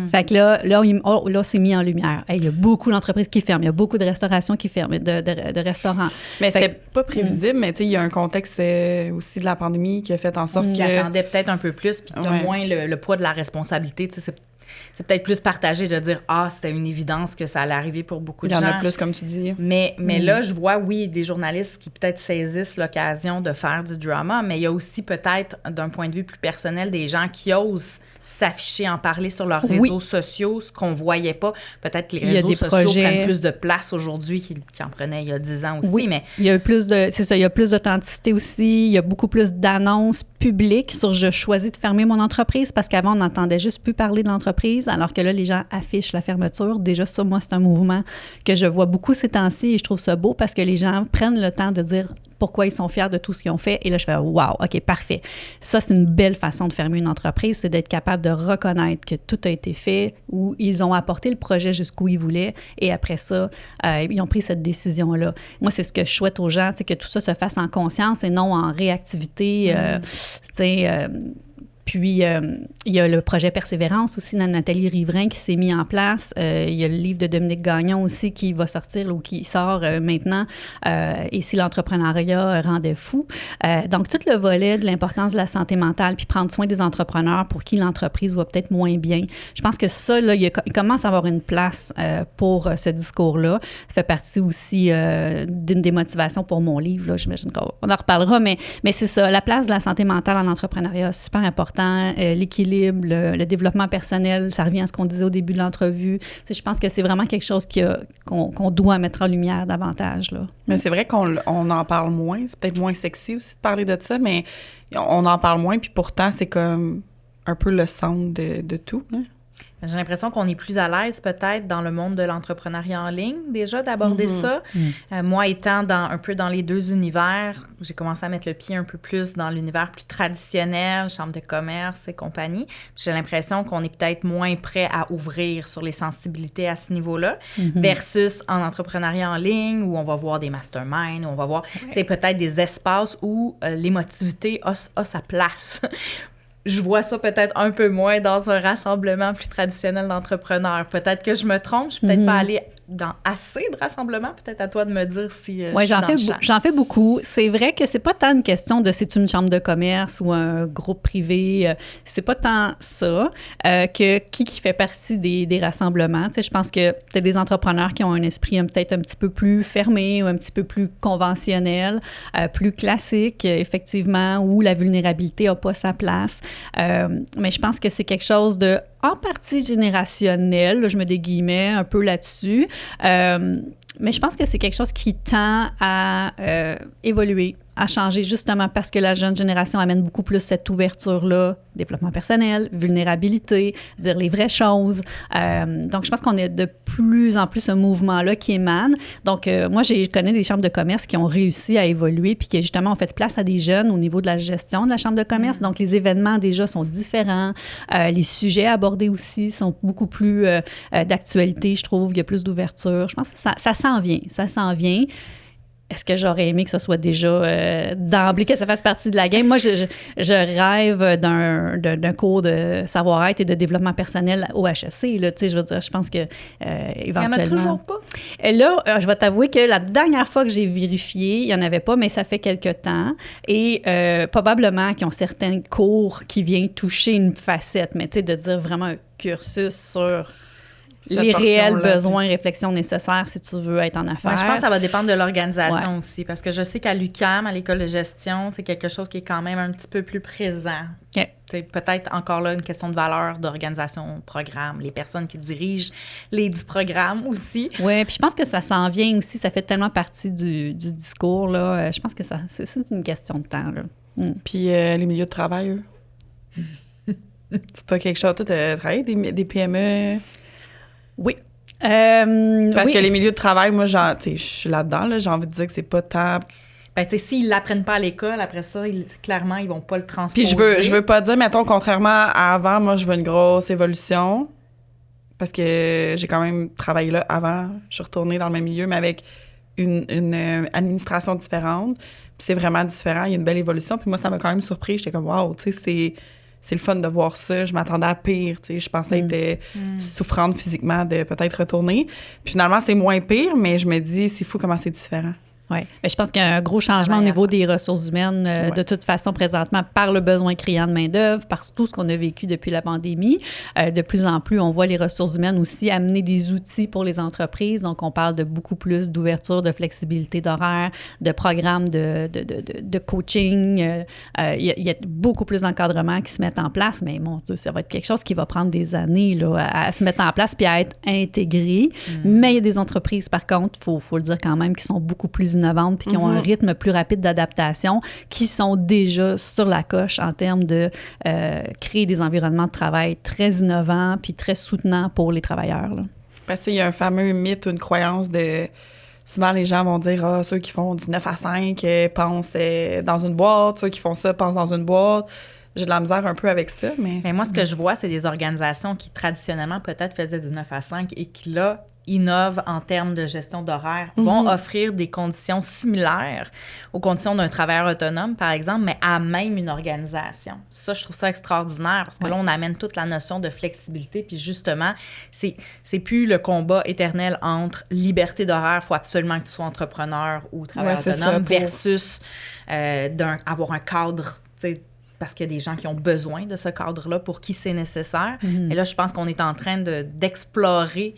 Speaker 3: Fait que là, c'est mis en lumière. Il y a beaucoup d'entreprises qui ferment, il y a beaucoup de restaurations qui ferment, de restaurants.
Speaker 1: Mais c'était pas prévisible, mais il y a un contexte aussi de la pandémie qui a fait en sorte
Speaker 2: qui attendait peut-être un peu plus, puis t'as moins le poids de la responsabilité. C'est peut-être plus partagé de dire « Ah, c'était une évidence que ça allait arriver pour beaucoup de gens. »
Speaker 1: Il y en a plus, comme tu dis.
Speaker 2: Mais là, je vois, oui, des journalistes qui peut-être saisissent l'occasion de faire du drama, mais il y a aussi peut-être, d'un point de vue plus personnel, des gens qui osent s'afficher, en parler sur leurs réseaux sociaux, ce qu'on ne voyait pas. Peut-être que les réseaux sociaux prennent plus de place aujourd'hui qu'ils en prenaient il y a 10 ans aussi.
Speaker 3: Oui,
Speaker 2: mais
Speaker 3: il y a plus il y a plus d'authenticité aussi. Il y a beaucoup plus d'annonces publiques sur « je choisis de fermer mon entreprise » parce qu'avant, on n'entendait juste plus parler de l'entreprise, alors que là, les gens affichent la fermeture. Déjà, ça, moi, c'est un mouvement que je vois beaucoup ces temps-ci et je trouve ça beau parce que les gens prennent le temps de dire pourquoi ils sont fiers de tout ce qu'ils ont fait. Et là, je fais « wow, OK, parfait ». Ça, c'est une belle façon de fermer une entreprise, c'est d'être capable de reconnaître que tout a été fait, où ils ont apporté le projet jusqu'où ils voulaient et après ça, ils ont pris cette décision-là. Moi, c'est ce que je souhaite aux gens, que tout ça se fasse en conscience et non en réactivité. Puis, il y a le projet Persévérance aussi de Nathalie Riverain qui s'est mis en place. Il y a le livre de Dominique Gagnon aussi qui va sortir ou qui sort maintenant. Et si l'entrepreneuriat rendait fou. Donc, tout le volet de l'importance de la santé mentale puis prendre soin des entrepreneurs pour qui l'entreprise va peut-être moins bien. Je pense que ça, là, il commence à avoir une place pour ce discours-là. Ça fait partie aussi d'une des motivations pour mon livre. Là. J'imagine qu'on en reparlera, mais c'est ça. La place de la santé mentale en entrepreneuriat, super important. L'équilibre, le développement personnel, ça revient à ce qu'on disait au début de l'entrevue. Je pense que c'est vraiment quelque chose qu'on doit mettre en lumière davantage. Là.
Speaker 1: Mais c'est vrai qu'on en parle moins. C'est peut-être moins sexy aussi de parler de ça, mais on en parle moins, puis pourtant, c'est comme un peu le centre de tout. Hein?
Speaker 2: J'ai l'impression qu'on est plus à l'aise peut-être dans le monde de l'entrepreneuriat en ligne déjà d'aborder ça. Moi, étant un peu dans les deux univers, j'ai commencé à mettre le pied un peu plus dans l'univers plus traditionnel, chambre de commerce et compagnie. J'ai l'impression qu'on est peut-être moins prêt à ouvrir sur les sensibilités à ce niveau-là versus en entrepreneuriat en ligne où on va voir des masterminds, où on va voir peut-être des espaces où l'émotivité a sa place. Je vois ça peut-être un peu moins dans un rassemblement plus traditionnel d'entrepreneurs. Peut-être que je me trompe, je suis peut-être pas allée dans assez de rassemblements. Peut-être à toi de me dire si
Speaker 3: Oui, j'en fais beaucoup. C'est vrai que c'est pas tant une question de c'est une chambre de commerce ou un groupe privé. C'est pas tant ça que qui fait partie des rassemblements. Tu sais, je pense que tu as des entrepreneurs qui ont un esprit peut-être un petit peu plus fermé ou un petit peu plus conventionnel, plus classique, effectivement, où la vulnérabilité n'a pas sa place. Mais je pense que c'est quelque chose de en partie générationnel, là, je me déguillemets un peu là-dessus, mais je pense que c'est quelque chose qui tend à évoluer, à changer justement parce que la jeune génération amène beaucoup plus cette ouverture-là, développement personnel, vulnérabilité, dire les vraies choses. Donc, je pense qu'on a de plus en plus ce mouvement-là qui émane. Donc, moi, je connais des chambres de commerce qui ont réussi à évoluer puis qui, justement, ont fait place à des jeunes au niveau de la gestion de la chambre de commerce. Donc, les événements, déjà, sont différents. Les sujets abordés aussi sont beaucoup plus d'actualité, je trouve. Il y a plus d'ouverture. Je pense que ça s'en vient. Ça s'en vient. Est-ce que j'aurais aimé que ce soit déjà d'emblée, que ça fasse partie de la game? Moi, je rêve d'un cours de savoir-être et de développement personnel au HEC. Là, je veux dire, je pense que éventuellement...
Speaker 2: Il n'y en a toujours pas?
Speaker 3: Là, je vais t'avouer que la dernière fois que j'ai vérifié, il n'y en avait pas, mais ça fait quelque temps. Et probablement qu'ils ont certains cours qui viennent toucher une facette, mais tu sais, de dire vraiment un cursus sur... les réels besoins et réflexions nécessaires si tu veux être en affaires.
Speaker 2: Ouais, je pense que ça va dépendre de l'organisation aussi, parce que je sais qu'à l'UQAM, à l'école de gestion, c'est quelque chose qui est quand même un petit peu plus présent.
Speaker 3: Okay.
Speaker 2: C'est peut-être encore là une question de valeur, d'organisation, programme, les personnes qui dirigent les 10 programmes aussi.
Speaker 3: Oui, puis je pense que ça s'en vient aussi, ça fait tellement partie du discours, là. Je pense que c'est une question de temps, là.
Speaker 1: Puis les milieux de travail, eux? C'est pas quelque chose... Toi, tu as travaillé des PME...
Speaker 3: Oui.
Speaker 1: Parce que les milieux de travail, moi, je suis là-dedans, là, j'ai envie de dire que c'est pas tant...
Speaker 2: Ben, tu sais, s'ils l'apprennent pas à l'école, après ça, clairement, ils vont pas le transposer.
Speaker 1: Puis je veux pas dire, mettons, contrairement à avant, moi, je veux une grosse évolution, parce que j'ai quand même travaillé là avant, je suis retournée dans le même milieu, mais avec une administration différente, puis c'est vraiment différent, il y a une belle évolution, puis moi, ça m'a quand même surpris, j'étais comme, wow, tu sais, c'est le fun de voir ça. Je m'attendais à pire, tu sais. Je pensais être souffrante physiquement de peut-être retourner. Puis finalement, c'est moins pire, mais je me dis, c'est fou comment c'est différent.
Speaker 3: Oui, mais je pense qu'il y a un gros changement au niveau des ressources humaines, de toute façon, présentement, par le besoin criant de main-d'œuvre, par tout ce qu'on a vécu depuis la pandémie. De plus en plus, on voit les ressources humaines aussi amener des outils pour les entreprises. Donc, on parle de beaucoup plus d'ouverture, de flexibilité d'horaire, de programmes de coaching. Il y a beaucoup plus d'encadrement qui se mettent en place, mais mon Dieu, ça va être quelque chose qui va prendre des années là, à se mettre en place puis à être intégré. Mais il y a des entreprises, par contre, faut le dire quand même, qui sont beaucoup plus innovantes puis qui ont un rythme plus rapide d'adaptation, qui sont déjà sur la coche en termes de créer des environnements de travail très innovants puis très soutenants pour les travailleurs. Là.
Speaker 1: Parce qu'il y a un fameux mythe ou une croyance de... Souvent, les gens vont dire « ceux qui font du 9 à 5 pensent dans une boîte, ceux qui font ça pensent dans une boîte ». J'ai de la misère un peu avec ça, mais...
Speaker 2: Mais moi, ce que je vois, c'est des organisations qui, traditionnellement, peut-être faisaient du 9 à 5 et qui, là, innovent en termes de gestion d'horaire vont offrir des conditions similaires aux conditions d'un travailleur autonome, par exemple, mais à même une organisation. Ça, je trouve ça extraordinaire parce que là, on amène toute la notion de flexibilité. Puis justement, c'est plus le combat éternel entre liberté d'horaire, il faut absolument que tu sois entrepreneur ou travailleur autonome, versus avoir un cadre, tu sais, parce qu'il y a des gens qui ont besoin de ce cadre-là, pour qui c'est nécessaire. Et là, je pense qu'on est en train d'explorer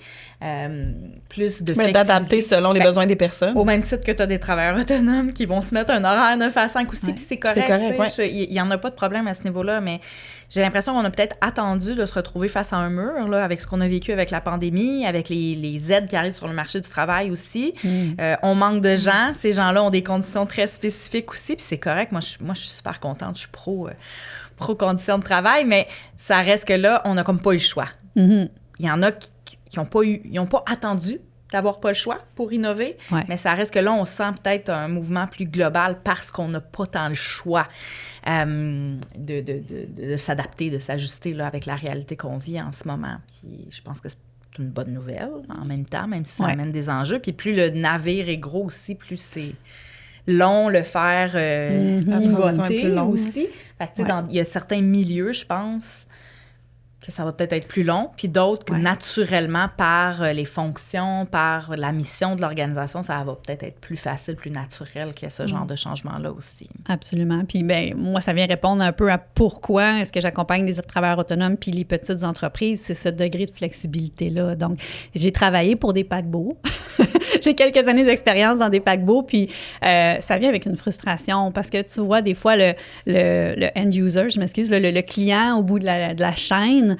Speaker 2: plus de flexibilité.
Speaker 1: D'adapter selon les besoins des personnes.
Speaker 2: Au même titre que tu as des travailleurs autonomes qui vont se mettre un horaire 9 à 5 aussi, puis c'est correct. Il n'y en a pas de problème à ce niveau-là, mais j'ai l'impression qu'on a peut-être attendu de se retrouver face à un mur, là, avec ce qu'on a vécu avec la pandémie, avec les aides qui arrivent sur le marché du travail aussi. On manque de gens. Ces gens-là ont des conditions très spécifiques aussi, puis c'est correct. Moi, je suis super contente. Je suis pro conditions de travail, mais ça reste que là, on n'a comme pas eu le choix. Il y en a qui n'ont pas attendu d'avoir pas le choix pour innover, mais ça reste que là, on sent peut-être un mouvement plus global parce qu'on n'a pas tant le choix de s'adapter, de s'ajuster là, avec la réalité qu'on vit en ce moment. Puis je pense que c'est une bonne nouvelle en même temps, même si ça amène des enjeux. Puis plus le navire est gros aussi, plus c'est long le faire pivoter aussi. Fait que, il y a certains milieux, je pense, que ça va peut-être être plus long, puis d'autres que naturellement, par les fonctions, par la mission de l'organisation, ça va peut-être être plus facile, plus naturel qu'il y ait ce genre de changement-là aussi.
Speaker 3: Absolument. Puis moi, ça vient répondre un peu à pourquoi est-ce que j'accompagne les travailleurs autonomes puis les petites entreprises, c'est ce degré de flexibilité-là. Donc, j'ai travaillé pour des paquebots. J'ai quelques années d'expérience dans des paquebots, puis ça vient avec une frustration parce que tu vois, des fois, le end-user, je m'excuse, le client au bout de la chaîne,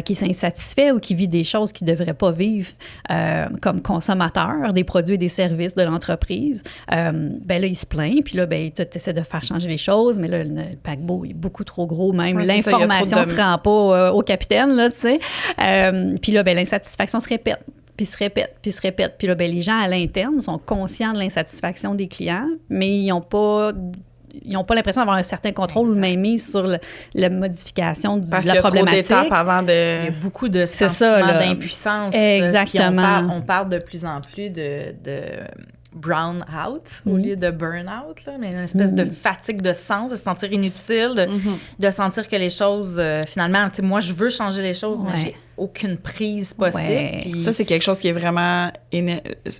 Speaker 3: qui s'insatisfait ou qui vit des choses qu'il ne devrait pas vivre comme consommateur des produits et des services de l'entreprise, là, il se plaint, puis là, tu essaies de faire changer les choses, mais là, le paquebot est beaucoup trop gros, même l'information ne se rend pas au capitaine, là, tu sais. Puis là, l'insatisfaction se répète. Puis se répète. Puis là, les gens à l'interne sont conscients de l'insatisfaction des clients, mais ils n'ont pas l'impression d'avoir un certain contrôle ou même mise sur la modification de la problématique.
Speaker 1: Parce qu'il y a trop d'étapes avant de...
Speaker 2: Il y a beaucoup de sentiments d'impuissance.
Speaker 3: Exactement.
Speaker 2: Puis on parle de plus en plus de brown out au lieu de burn out, là, mais une espèce de fatigue de sens, de se sentir inutile, de sentir que les choses, finalement, tu sais, moi, je veux changer les choses, mais j'ai aucune prise possible. Puis...
Speaker 1: Ça, c'est quelque chose qui est vraiment...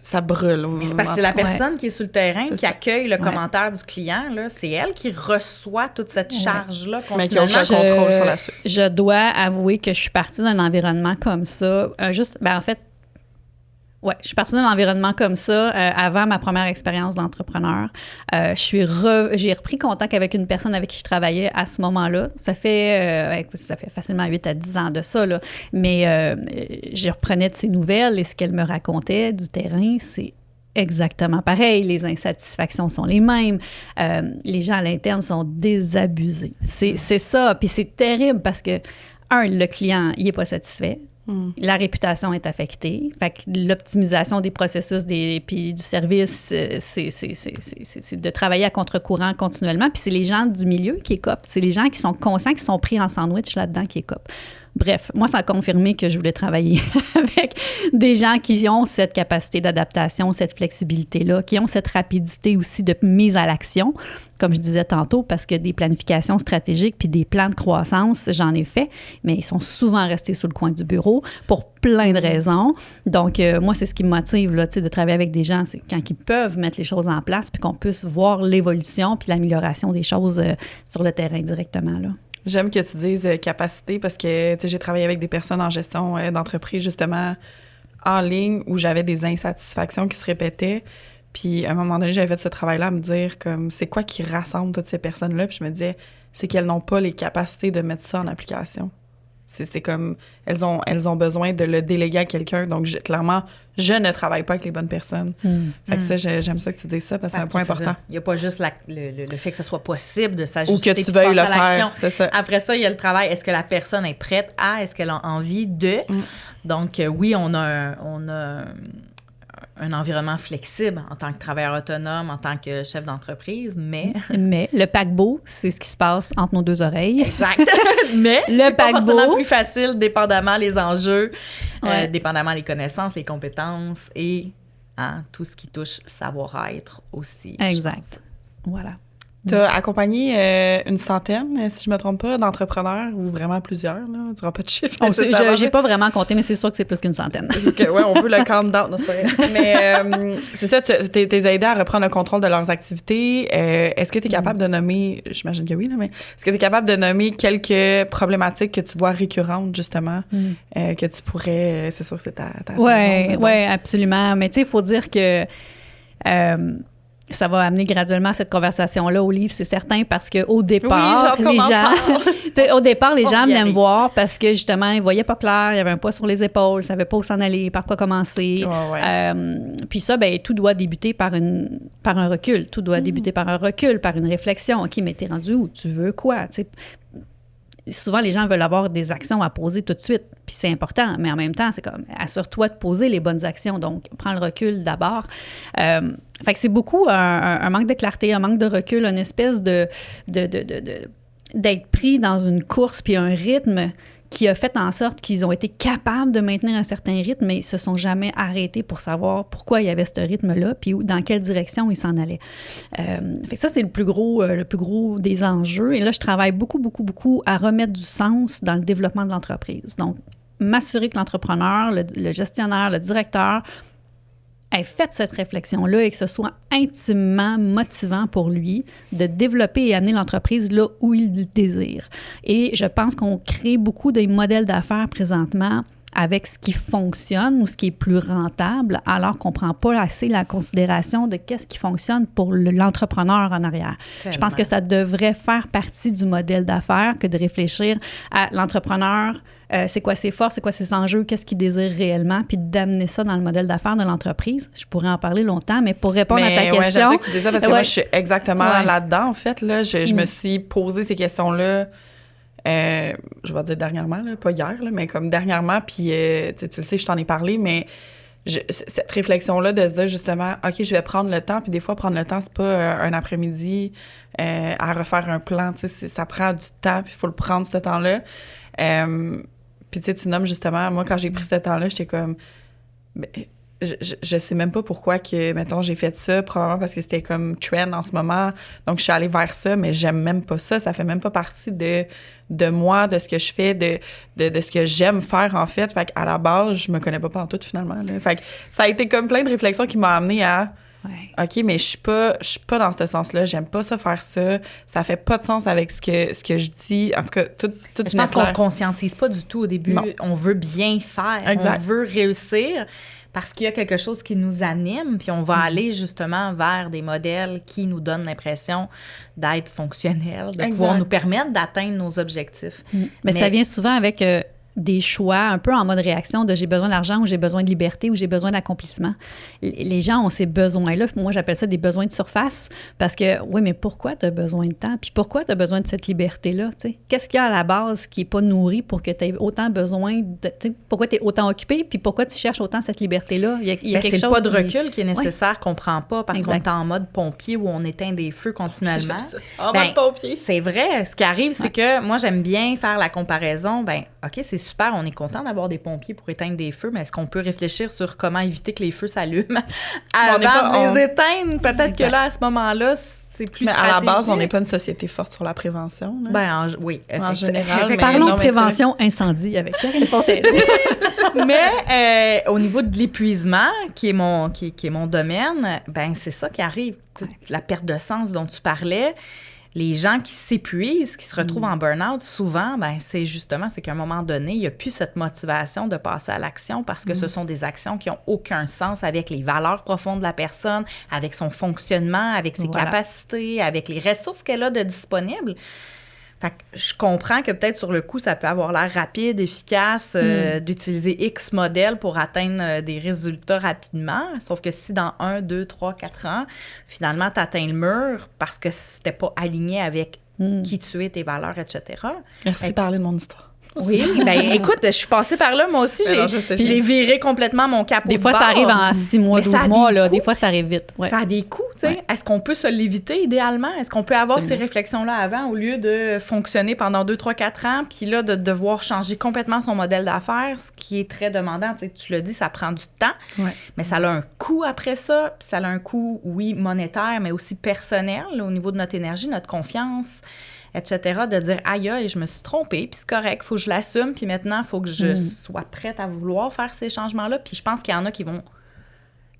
Speaker 1: ça brûle.
Speaker 2: Mais c'est parce que c'est la personne qui est sur le terrain, qui accueille le commentaire du client, là, c'est elle qui reçoit toute cette charge-là continuellement.
Speaker 1: Mais qui a aucun contrôle sur la suite.
Speaker 3: Je dois avouer que je suis partie d'un environnement comme ça. En fait, je suis partie d'un environnement comme ça avant ma première expérience d'entrepreneur. J'ai repris contact avec une personne avec qui je travaillais à ce moment-là. Ça fait facilement 8 à 10 ans de ça, là. Mais je reprenais de ses nouvelles et ce qu'elle me racontait du terrain, c'est exactement pareil. Les insatisfactions sont les mêmes. Les gens à l'interne sont désabusés. C'est ça. Puis c'est terrible parce que, le client, il n'est pas satisfait. La réputation est affectée. Fait que l'optimisation des processus puis du service, c'est de travailler à contre-courant continuellement. Puis c'est les gens du milieu qui écopent. C'est les gens qui sont conscients, qui sont pris en sandwich là-dedans qui écopent. Bref, moi, ça a confirmé que je voulais travailler avec des gens qui ont cette capacité d'adaptation, cette flexibilité-là, qui ont cette rapidité aussi de mise à l'action, comme je disais tantôt, parce que des planifications stratégiques puis des plans de croissance, j'en ai fait, mais ils sont souvent restés sous le coin du bureau pour plein de raisons. Donc, moi, c'est ce qui me motive là, de travailler avec des gens, c'est quand ils peuvent mettre les choses en place puis qu'on puisse voir l'évolution puis l'amélioration des choses sur le terrain directement, là.
Speaker 1: J'aime que tu dises capacité parce que j'ai travaillé avec des personnes en gestion d'entreprise, justement, en ligne, où j'avais des insatisfactions qui se répétaient. Puis, à un moment donné, j'avais fait ce travail-là à me dire, comme, c'est quoi qui rassemble toutes ces personnes-là? Puis je me disais, c'est qu'elles n'ont pas les capacités de mettre ça en application. C'est comme, elles ont besoin de le déléguer à quelqu'un. Donc, clairement, je ne travaille pas avec les bonnes personnes. Fait que ça, j'aime ça que tu dises ça parce que c'est un point important.
Speaker 2: Il n'y a pas juste le fait que ce soit possible de s'ajuster.
Speaker 1: Ou que tu veuilles le faire, c'est ça.
Speaker 2: Après ça, il y a le travail. Est-ce que la personne est prête à? Est-ce qu'elle a envie de? Donc, oui, on a un environnement flexible en tant que travailleur autonome, en tant que chef d'entreprise, mais...
Speaker 3: Mais le paquebot, c'est ce qui se passe entre nos deux oreilles.
Speaker 2: Exact. Mais
Speaker 3: le
Speaker 2: c'est pas
Speaker 3: paquebot,
Speaker 2: forcément plus facile, dépendamment les enjeux, dépendamment les connaissances, les compétences et tout ce qui touche savoir-être aussi.
Speaker 3: Exact. Voilà.
Speaker 1: Tu as accompagné une centaine, si je ne me trompe pas, d'entrepreneurs ou vraiment plusieurs. Là. Tu n'auras pas de chiffre.
Speaker 3: Je n'ai pas vraiment compté, mais c'est sûr que c'est plus qu'une centaine.
Speaker 1: Oui, on peut le countdown. Non, c'est pas vrai. Mais c'est ça, tu t'es aidé à reprendre le contrôle de leurs activités. Est-ce que tu es capable de nommer, j'imagine que oui, là, mais est-ce que tu es capable de nommer quelques problématiques que tu vois récurrentes, justement, que tu pourrais, c'est sûr que c'est ta
Speaker 3: Oui, absolument. Mais tu sais, il faut dire que... ça va amener graduellement cette conversation-là au livre, c'est certain, parce qu'au départ, les gens venaient me voir parce que, justement, ils ne voyaient pas clair, il y avait un poids sur les épaules, ils ne savaient pas où s'en aller, par quoi commencer. Puis ça, bien, tout doit débuter par un recul. Tout doit débuter par un recul, par une réflexion. OK, mais t'es rendu où? Tu veux quoi? T'sais, souvent, les gens veulent avoir des actions à poser tout de suite, puis c'est important, mais en même temps, c'est comme, assure-toi de poser les bonnes actions, donc prends le recul d'abord. Fait que c'est beaucoup un manque de clarté, un manque de recul, une espèce d'être pris dans une course puis un rythme qui a fait en sorte qu'ils ont été capables de maintenir un certain rythme, mais ils ne se sont jamais arrêtés pour savoir pourquoi il y avait ce rythme-là, puis dans quelle direction ils s'en allaient. Fait que ça, c'est le plus gros des enjeux. Et là, je travaille beaucoup à remettre du sens dans le développement de l'entreprise. Donc, m'assurer que l'entrepreneur, le gestionnaire, le directeur ait fait cette réflexion-là et que ce soit intimement motivant pour lui de développer et amener l'entreprise là où il le désire. Et je pense qu'on crée beaucoup de modèles d'affaires présentement avec ce qui fonctionne ou ce qui est plus rentable, alors qu'on ne prend pas assez la considération de qu'est-ce qui fonctionne pour l'entrepreneur en arrière. Tellement. Je pense que ça devrait faire partie du modèle d'affaires que de réfléchir à l'entrepreneur, c'est quoi ses forces, c'est quoi ses enjeux, qu'est-ce qu'il désire réellement, puis d'amener ça dans le modèle d'affaires de l'entreprise. Je pourrais en parler longtemps, mais pour répondre à ta question...
Speaker 1: Mais que tu dis ça parce que moi, je suis exactement là-dedans, en fait. Là, je me suis posé ces questions-là. Je vais dire dernièrement, là, pas hier, là, mais comme dernièrement, puis tu le sais, je t'en ai parlé, mais cette réflexion-là de se dire justement, OK, je vais prendre le temps, puis des fois, prendre le temps, c'est pas un après-midi à refaire un plan, tu sais, ça prend du temps, puis il faut le prendre, ce temps-là. Puis tu nommes justement, moi, quand j'ai pris ce temps-là, j'étais comme... Je sais même pas pourquoi que, mettons, j'ai fait ça, probablement parce que c'était comme trend en ce moment, donc je suis allée vers ça, mais j'aime même pas ça fait même pas partie de moi, de ce que je fais, de ce que j'aime faire, en fait. Fait qu'à la base, je me connais pas pantoute, finalement, là. Fait que ça a été comme plein de réflexions qui m'ont amené à OK, mais je suis pas dans ce sens-là, j'aime pas ça faire ça fait pas de sens avec ce que je dis. En tout cas, tout
Speaker 2: je pense qu'on conscientise pas du tout au début. Non. On veut bien faire, exact. On veut réussir parce qu'il y a quelque chose qui nous anime, puis on va aller justement vers des modèles qui nous donnent l'impression d'être fonctionnels, de pouvoir nous permettre d'atteindre nos objectifs.
Speaker 3: Mais ça vient souvent avec... des choix un peu en mode réaction de j'ai besoin d'argent ou j'ai besoin de liberté ou j'ai besoin d'accomplissement. Les gens ont ces besoins-là. Moi, j'appelle ça des besoins de surface parce que, oui, mais pourquoi tu as besoin de temps? Puis pourquoi tu as besoin de cette liberté-là? T'sais? Qu'est-ce qu'il y a à la base qui n'est pas nourri pour que tu aies autant besoin de... Pourquoi tu es autant occupé? Puis pourquoi tu cherches autant cette liberté-là? Il y a quelque chose...
Speaker 2: C'est le pas de recul qui est nécessaire qu'on ne prend pas parce qu'on est en mode pompier où on éteint des feux continuellement.
Speaker 1: En mode pompier.
Speaker 2: C'est vrai. Ce qui arrive, c'est que moi, j'aime bien faire la comparaison. OK, c'est super, on est content d'avoir des pompiers pour éteindre des feux, mais est-ce qu'on peut réfléchir sur comment éviter que les feux s'allument avant de les éteindre? Peut-être que là, à ce moment-là, c'est plus stratégique.
Speaker 1: À la base, on n'est pas une société forte sur la prévention.
Speaker 2: Oui,
Speaker 1: en général.
Speaker 3: Parlons de prévention incendie avec Karine Fontaine.
Speaker 2: Mais au niveau de l'épuisement, qui est mon domaine, c'est ça qui arrive. La perte de sens dont tu parlais. Les gens qui s'épuisent, qui se retrouvent en burn-out, souvent, c'est qu'à un moment donné, il n'y a plus cette motivation de passer à l'action parce que ce sont des actions qui n'ont aucun sens avec les valeurs profondes de la personne, avec son fonctionnement, avec ses capacités, avec les ressources qu'elle a de disponibles. Fait que je comprends que peut-être sur le coup, ça peut avoir l'air rapide, efficace, d'utiliser X modèles pour atteindre des résultats rapidement. Sauf que si dans 1, 2, 3, 4 ans, finalement, tu atteins le mur parce que c'était pas aligné avec qui tu es, tes valeurs, etc.
Speaker 1: Merci de parler de mon histoire.
Speaker 2: Oui, bien, écoute, je suis passée par là, moi aussi. J'ai viré complètement mon capot.
Speaker 3: Des fois, ça arrive en 6 mois, 12 mois. Là. Des fois, ça arrive vite. Ouais.
Speaker 2: Ça a des coûts, tu sais. Ouais. Est-ce qu'on peut se l'éviter idéalement? Est-ce qu'on peut avoir ces réflexions-là avant au lieu de fonctionner pendant 2, 3, 4 ans, puis là, de devoir changer complètement son modèle d'affaires, ce qui est très demandant. Tu sais, tu l'as dit, ça prend du temps, mais ça a un coût après ça. Puis ça a un coût, oui, monétaire, mais aussi personnel, là, au niveau de notre énergie, notre confiance, etc., de dire « Aïe, je me suis trompée, puis c'est correct, il faut que je l'assume, puis maintenant, il faut que je sois prête à vouloir faire ces changements-là. » Puis je pense qu'il y en a qui vont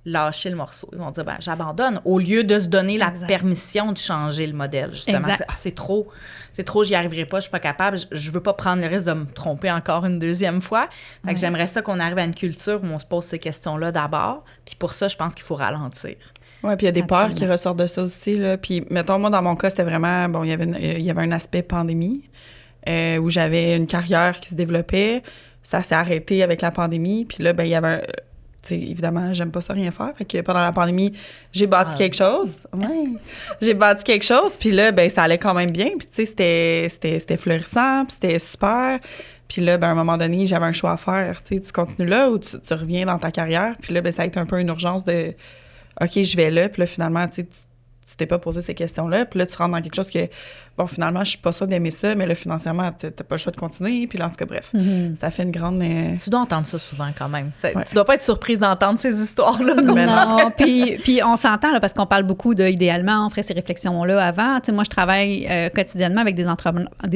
Speaker 2: lâcher le morceau. Ils vont dire « j'abandonne », au lieu de se donner la permission de changer le modèle, justement. C'est trop, j'y arriverai pas, je suis pas capable, je veux pas prendre le risque de me tromper encore une deuxième fois. Fait que j'aimerais ça qu'on arrive à une culture où on se pose ces questions-là d'abord, puis pour ça, je pense qu'il faut ralentir.
Speaker 1: Oui, puis il y a des peurs qui ressortent de ça aussi, là. Puis, mettons, moi, dans mon cas, c'était vraiment... Bon, il y avait un aspect pandémie où j'avais une carrière qui se développait. Ça s'est arrêté avec la pandémie. Puis là, il y avait... Tu sais, évidemment, j'aime pas ça rien faire. Fait que pendant la pandémie, j'ai bâti quelque chose. Ouais. J'ai bâti quelque chose. Puis là, ça allait quand même bien. Puis, tu sais, c'était florissant. Puis c'était super. Puis là, à un moment donné, j'avais un choix à faire. Tu sais, tu continues là ou tu reviens dans ta carrière. Puis là, ça a été un peu une urgence de... OK, je vais là, puis là, finalement, tu t'es pas posé ces questions-là, puis là, tu rentres dans quelque chose que, bon, finalement, je suis pas sûre d'aimer ça, mais là, financièrement, t'as pas le choix de continuer, puis là, en tout cas, bref, ça fait une grande...
Speaker 2: Tu dois entendre ça souvent, quand même. Tu dois pas être surprise d'entendre ces histoires-là.
Speaker 3: Non, puis on s'entend, là, parce qu'on parle beaucoup de, idéalement, on ferait ces réflexions-là avant. Tu sais, moi, je travaille quotidiennement avec des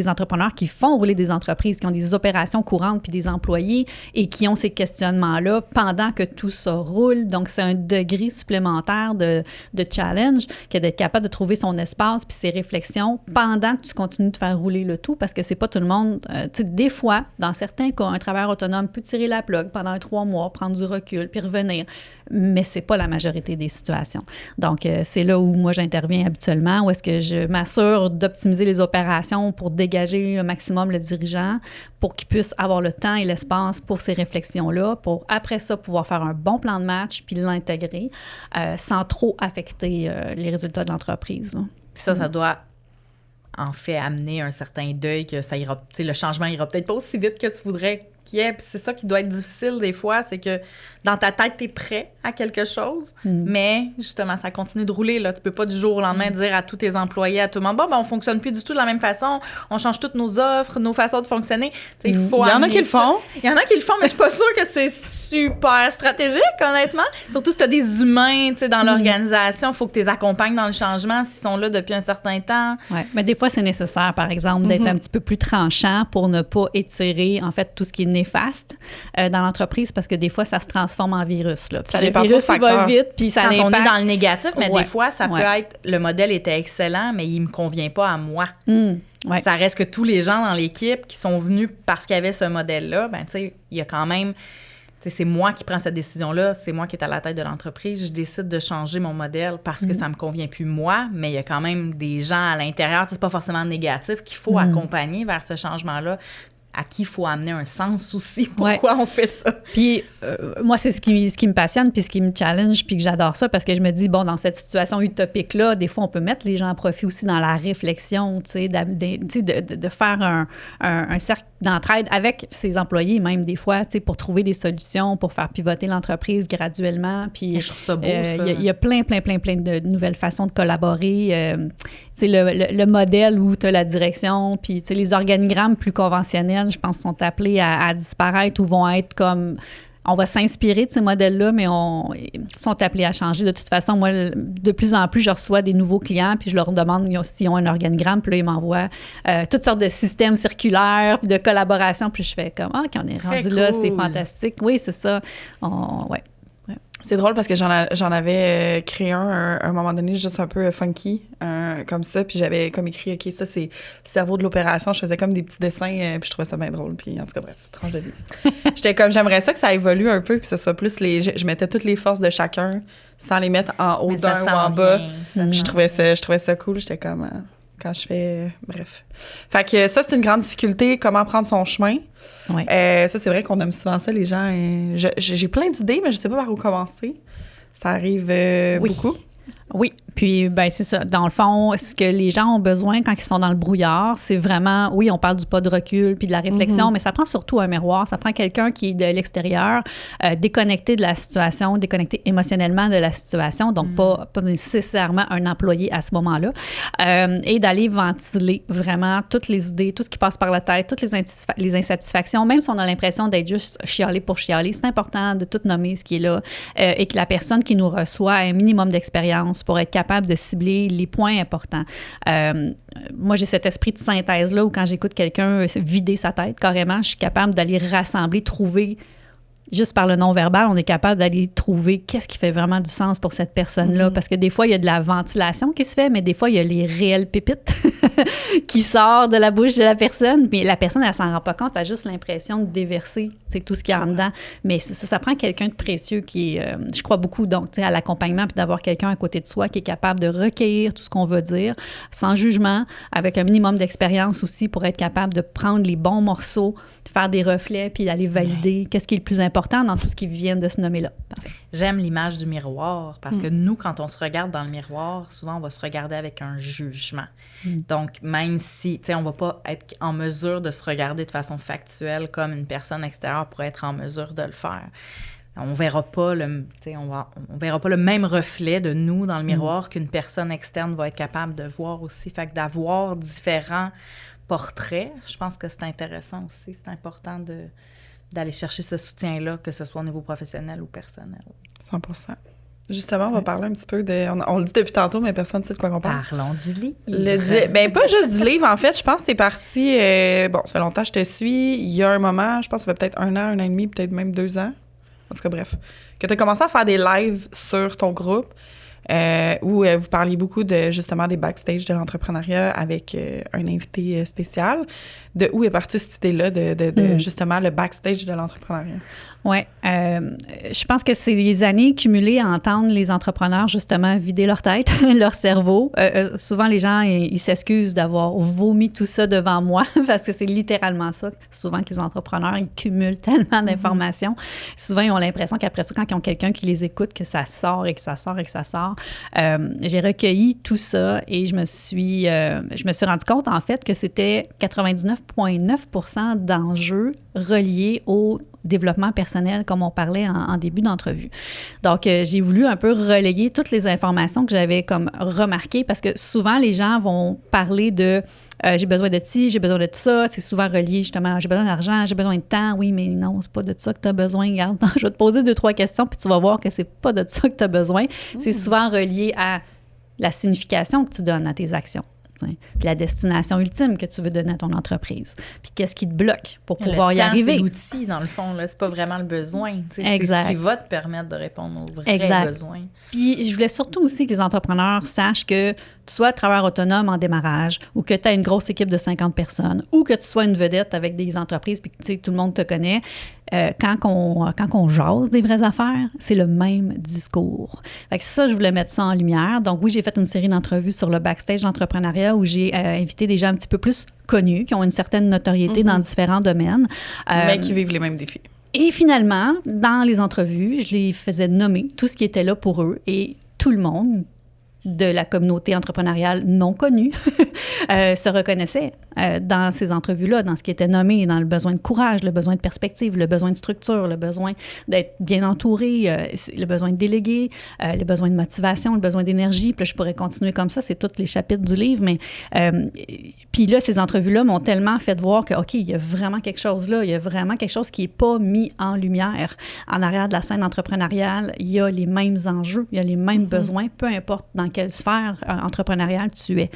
Speaker 3: entrepreneurs qui font rouler des entreprises, qui ont des opérations courantes, puis des employés, et qui ont ces questionnements-là pendant que tout ça roule. Donc, c'est un degré supplémentaire de challenge que d'être capable de trouver son espace puis ses réflexions pendant que tu continues de faire rouler le tout, parce que c'est pas tout le monde... tu sais, des fois, dans certains cas, un travailleur autonome peut tirer la plug pendant 3 mois, prendre du recul, puis revenir. Mais c'est pas la majorité des situations. Donc, c'est là où moi, j'interviens habituellement, où est-ce que je m'assure d'optimiser les opérations pour dégager le maximum le dirigeant, pour qu'il puisse avoir le temps et l'espace pour ces réflexions-là, pour après ça, pouvoir faire un bon plan de match puis l'intégrer sans trop affecter les résultats de l'entreprise.
Speaker 2: Ça doit en fait amener un certain deuil, que ça ira, tu sais, le changement ira peut-être pas aussi vite que tu voudrais qu'il y ait. Puis c'est ça qui doit être difficile des fois, c'est que dans ta tête, tu es prêt à quelque chose, mais justement, ça continue de rouler. Là. Tu peux pas du jour au lendemain dire à tous tes employés, à tout le monde, on fonctionne plus du tout de la même façon, on change toutes nos offres, nos façons de fonctionner. Il y
Speaker 1: en a qui le font.
Speaker 2: Il y en a qui le font, mais je suis pas sûre que c'est super stratégique, honnêtement. Surtout si tu as des humains dans l'organisation, il faut que tu les accompagnes dans le changement s'ils sont là depuis un certain temps.
Speaker 3: Oui, mais des fois, c'est nécessaire, par exemple, d'être un petit peu plus tranchant pour ne pas étirer, en fait, tout ce qui est néfaste dans l'entreprise, parce que des fois, ça se transforme en virus. Là.
Speaker 1: Ça
Speaker 3: le virus, il va vite, puis ça l'impacte.
Speaker 2: Quand on est dans le négatif, mais des fois, ça peut être, le modèle était excellent, mais il me convient pas à moi. Ça reste que tous les gens dans l'équipe qui sont venus parce qu'il y avait ce modèle-là, tu sais, il y a quand même... c'est moi qui prends cette décision-là, c'est moi qui est à la tête de l'entreprise, je décide de changer mon modèle parce que ça me convient plus moi, mais il y a quand même des gens à l'intérieur, c'est pas forcément négatif, qu'il faut accompagner vers ce changement-là, à qui il faut amener un sens aussi. Pourquoi on fait ça?
Speaker 3: Puis moi, c'est ce qui me passionne, puis ce qui me challenge, puis que j'adore ça, parce que je me dis, bon, dans cette situation utopique-là, des fois, on peut mettre les gens à profit aussi dans la réflexion, tu sais, de faire un cercle d'entraide avec ses employés, même des fois, tu sais, pour trouver des solutions, pour faire pivoter l'entreprise graduellement. Puis
Speaker 2: je trouve ça beau, ça.
Speaker 3: Il y a plein de nouvelles façons de collaborer. Tu sais, le modèle où tu as la direction, puis tu sais, les organigrammes plus conventionnels, je pense, sont appelés à disparaître ou vont être comme... On va s'inspirer de ces modèles-là, mais sont appelés à changer. De toute façon, moi, de plus en plus, je reçois des nouveaux clients, puis je leur demande s'ils ont un organigramme, puis là, ils m'envoient toutes sortes de systèmes circulaires, puis de collaboration, puis je fais comme, quand on est rendu là, c'est fantastique. Oui, c'est ça. Ouais.
Speaker 1: C'est drôle parce que j'en avais créé un moment donné, juste un peu funky, comme ça, puis j'avais comme écrit, OK, ça, c'est le cerveau de l'opération. Je faisais comme des petits dessins, puis je trouvais ça bien drôle, puis en tout cas, bref, tranche de vie. J'étais comme, j'aimerais ça que ça évolue un peu, que ce soit plus je mettais toutes les forces de chacun, sans les mettre en haut d'un ou en bas. Puis je trouvais ça cool, j'étais comme... quand je fais... Bref. Fait que ça, c'est une grande difficulté, comment prendre son chemin.
Speaker 3: Oui.
Speaker 1: Ça, c'est vrai qu'on aime souvent ça, les gens. J'ai plein d'idées, mais je sais pas par où commencer. Ça arrive beaucoup.
Speaker 3: Oui, Puis, ben c'est ça. Dans le fond, ce que les gens ont besoin quand ils sont dans le brouillard, c'est vraiment, oui, on parle du pas de recul puis de la réflexion, mais ça prend surtout un miroir. Ça prend quelqu'un qui est de l'extérieur, déconnecté de la situation, déconnecté émotionnellement de la situation, donc pas nécessairement un employé à ce moment-là, et d'aller ventiler vraiment toutes les idées, tout ce qui passe par la tête, toutes les insatisfactions, même si on a l'impression d'être juste chialé pour chialer. C'est important de tout nommer ce qui est là et que la personne qui nous reçoit ait un minimum d'expérience pour être capable de cibler les points importants. Moi, j'ai cet esprit de synthèse-là où quand j'écoute quelqu'un vider sa tête, carrément, je suis capable d'aller rassembler, trouver, juste par le non-verbal, on est capable d'aller trouver qu'est-ce qui fait vraiment du sens pour cette personne-là. Parce que des fois, il y a de la ventilation qui se fait, mais des fois, il y a les réelles pépites qui sortent de la bouche de la personne. Mais la personne, elle s'en rend pas compte, elle a juste l'impression de déverser tout ce qu'il y a en dedans. Mais ça prend quelqu'un de précieux qui est, je crois beaucoup, donc, à l'accompagnement, puis d'avoir quelqu'un à côté de soi qui est capable de recueillir tout ce qu'on veut dire, sans jugement, avec un minimum d'expérience aussi pour être capable de prendre les bons morceaux, faire des reflets, puis d'aller valider qu'est-ce qui est le plus important dans tout ce qui vient de se nommer là. Parfait.
Speaker 2: J'aime l'image du miroir parce que nous, quand on se regarde dans le miroir, souvent, on va se regarder avec un jugement. Donc, même si, tu sais, on va pas être en mesure de se regarder de façon factuelle comme une personne extérieure pourrait être en mesure de le faire. On verra pas on verra pas le même reflet de nous dans le miroir qu'une personne externe va être capable de voir aussi. Fait que d'avoir différents portraits, je pense que c'est intéressant aussi. C'est important d'aller chercher ce soutien-là, que ce soit au niveau professionnel ou personnel.
Speaker 1: 100%. Justement, on va parler un petit peu de... On le dit depuis tantôt, mais personne ne sait de quoi on parle.
Speaker 2: Parlons du livre.
Speaker 1: Ben pas juste du livre, en fait. Je pense que c'est parti... ça fait longtemps que je te suis. Il y a un moment, je pense que ça fait peut-être 1 an, 1 an et demi, peut-être même 2 ans. En tout cas, bref. Que tu as commencé à faire des lives sur ton groupe où vous parliez beaucoup de, justement, des backstage de l'entrepreneuriat avec un invité spécial. De où est partie cette idée-là de justement, le backstage de l'entrepreneuriat?
Speaker 3: Oui. Je pense que c'est les années cumulées à entendre les entrepreneurs, justement, vider leur tête, leur cerveau. Souvent, les gens, ils s'excusent d'avoir vomi tout ça devant moi parce que c'est littéralement ça. Souvent que les entrepreneurs, ils cumulent tellement d'informations. Souvent, ils ont l'impression qu'après ça, quand ils ont quelqu'un qui les écoute, que ça sort et que ça sort et que ça sort. J'ai recueilli tout ça et je me suis rendu compte, en fait, que c'était 99,9% d'enjeux reliés au développement personnel, comme on parlait en début d'entrevue. Donc, j'ai voulu un peu reléguer toutes les informations que j'avais comme remarquées parce que souvent, les gens vont parler de j'ai besoin de ci, j'ai besoin de ça. C'est souvent relié, justement, j'ai besoin d'argent, j'ai besoin de temps. Oui, mais non, c'est pas de ça que tu as besoin. Regarde, je vais te poser 2-3 questions, puis tu vas voir que c'est pas de ça que tu as besoin. C'est souvent relié à la signification que tu donnes à tes actions. Puis la destination ultime que tu veux donner à ton entreprise. Puis qu'est-ce qui te bloque pour pouvoir y arriver?
Speaker 2: C'est l'outil, dans le fond. Là. C'est pas vraiment le besoin.
Speaker 3: Exact.
Speaker 2: C'est ce qui va te permettre de répondre aux vrais besoins.
Speaker 3: Puis je voulais surtout aussi que les entrepreneurs sachent que tu sois travailleur autonome en démarrage ou que tu as une grosse équipe de 50 personnes ou que tu sois une vedette avec des entreprises puis que tout le monde te connaît, quand on jase des vraies affaires, c'est le même discours. Fait que ça, je voulais mettre ça en lumière. Donc oui, j'ai fait une série d'entrevues sur le backstage d'entrepreneuriat où j'ai invité des gens un petit peu plus connus, qui ont une certaine notoriété dans différents domaines.
Speaker 1: Mais qui vivent les mêmes défis.
Speaker 3: Et finalement, dans les entrevues, je les faisais nommer tout ce qui était là pour eux et tout le monde de la communauté entrepreneuriale non connue se reconnaissait dans ces entrevues-là, dans ce qui était nommé, dans le besoin de courage, le besoin de perspective, le besoin de structure, le besoin d'être bien entouré, le besoin de déléguer, le besoin de motivation, le besoin d'énergie. Puis là, je pourrais continuer comme ça, c'est tous les chapitres du livre, mais puis là, ces entrevues-là m'ont tellement fait voir que, OK, il y a vraiment quelque chose là, il y a vraiment quelque chose qui n'est pas mis en lumière. En arrière de la scène entrepreneuriale, il y a les mêmes enjeux, il y a les mêmes besoins, peu importe dans quelle sphère entrepreneuriale tu es.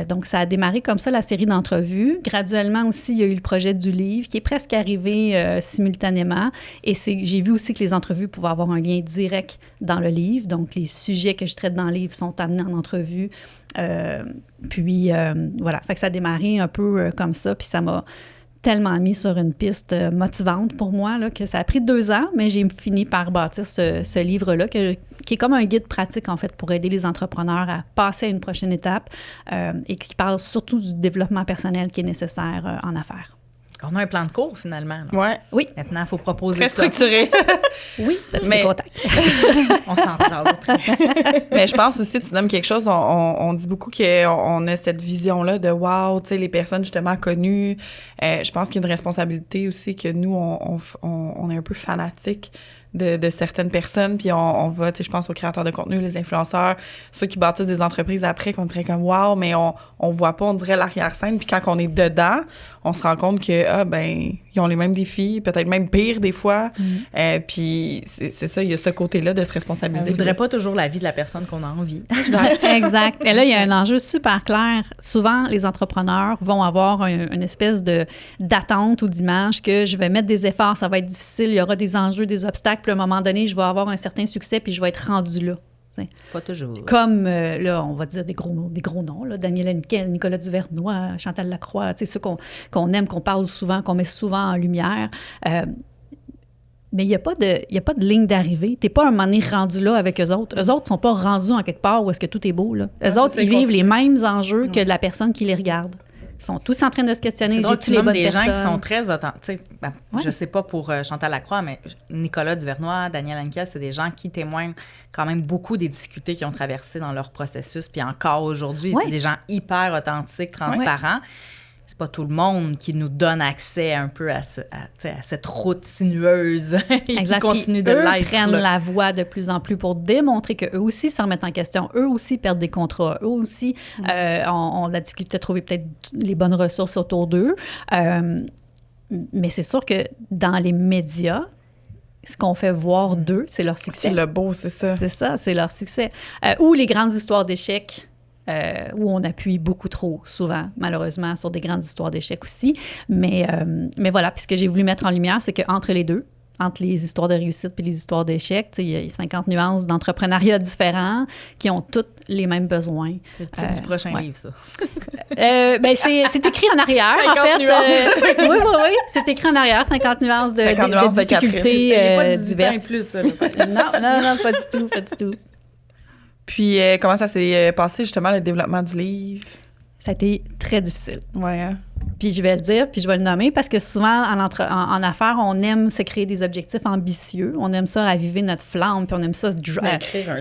Speaker 3: Donc, ça a démarré comme ça, la série d'entrevues. Graduellement aussi, il y a eu le projet du livre qui est presque arrivé simultanément. Et j'ai vu aussi que les entrevues pouvaient avoir un lien direct dans le livre. Donc, les sujets que je traite dans le livre sont amenés en entrevue. Puis, voilà. Fait que ça a démarré un peu comme ça. Puis, ça m'a tellement mis sur une piste motivante pour moi là, que ça a pris 2 ans, mais j'ai fini par bâtir ce livre-là qui est comme un guide pratique, en fait, pour aider les entrepreneurs à passer à une prochaine étape et qui parle surtout du développement personnel qui est nécessaire en affaires.
Speaker 2: On a un plan de cours, finalement. Là.
Speaker 1: Ouais.
Speaker 3: Oui.
Speaker 2: Maintenant, il faut proposer
Speaker 1: Très
Speaker 2: ça.
Speaker 1: structuré.
Speaker 3: Oui, tu
Speaker 1: Mais-
Speaker 3: des contacts.
Speaker 2: On s'en parle après.
Speaker 1: Mais je pense aussi, tu nommes quelque chose, on dit beaucoup qu'on a cette vision-là de wow, tu sais, les personnes justement connues. Je pense qu'il y a une responsabilité aussi que nous, on est un peu fanatiques de certaines personnes, puis on va, tu sais, je pense aux créateurs de contenu, les influenceurs, ceux qui bâtissent des entreprises après, qu'on dirait comme wow, mais on voit pas, on dirait l'arrière-scène, puis quand on est dedans, on se rend compte que, ben, ils ont les mêmes défis, peut-être même pire des fois, puis c'est ça, il y a ce côté-là de se responsabiliser.
Speaker 2: On voudrait pas toujours la vie de la personne qu'on a envie.
Speaker 3: Exact. Et là, il y a un enjeu super clair. Souvent, les entrepreneurs vont avoir une espèce d'attente ou d'image que je vais mettre des efforts, ça va être difficile, il y aura des enjeux, des obstacles, puis à un moment donné, je vais avoir un certain succès, puis je vais être rendu là.
Speaker 2: Pas toujours.
Speaker 3: Comme, là, on va dire des gros noms, là, Daniel Henkel, Nicolas Duvernois, Chantal Lacroix, ceux qu'on aime, qu'on parle souvent, qu'on met souvent en lumière. Mais il n'y a pas de ligne d'arrivée. Tu n'es pas un moment donné rendu là avec eux autres. Eux autres ne sont pas rendus en quelque part où est-ce que tout est beau. Là. Eux autres, ils vivent les mêmes enjeux que la personne qui les regarde. Ils sont tous en train de se questionner.
Speaker 2: C'est drôle, tu
Speaker 3: les
Speaker 2: nommes
Speaker 3: bonnes
Speaker 2: des
Speaker 3: personnes.
Speaker 2: gens qui sont très authentiques. Ben, je sais pas pour Chantal Lacroix, mais Nicolas Duvernois, Daniel Henkel, c'est des gens qui témoignent quand même beaucoup des difficultés qu'ils ont traversées dans leur processus. Puis encore aujourd'hui, c'est des gens hyper authentiques, transparents. C'est pas tout le monde qui nous donne accès un peu à cette route sinueuse et qui continue de l'être.
Speaker 3: Eux prennent la voie de plus en plus pour démontrer qu'eux aussi se remettent en question. Eux aussi perdent des contrats. Eux aussi ont la difficulté de trouver peut-être les bonnes ressources autour d'eux. Mais c'est sûr que dans les médias, ce qu'on fait voir d'eux, c'est leur succès.
Speaker 1: C'est le beau, c'est ça.
Speaker 3: C'est ça, c'est leur succès. Ou les grandes histoires d'échecs. Où on appuie beaucoup trop, souvent, malheureusement, sur des grandes histoires d'échecs aussi. Mais voilà, puis ce que j'ai voulu mettre en lumière, c'est qu'entre les deux, entre les histoires de réussite et les histoires d'échecs, il y a 50 nuances d'entrepreneuriat différents qui ont toutes les mêmes besoins.
Speaker 2: C'est le titre du prochain livre, ça.
Speaker 3: Ben c'est écrit en arrière, en fait. Oui, c'est écrit en arrière, 50 nuances de difficultés diverses.
Speaker 2: Plus, ça,
Speaker 3: non, pas du tout.
Speaker 1: Puis, comment ça s'est passé, justement, le développement du livre?
Speaker 3: Ça a été très difficile.
Speaker 1: Ouais, hein?
Speaker 3: Puis je vais le dire, puis je vais le nommer, parce que souvent, en affaires, on aime se créer des objectifs ambitieux. On aime ça raviver notre flamme, puis on aime ça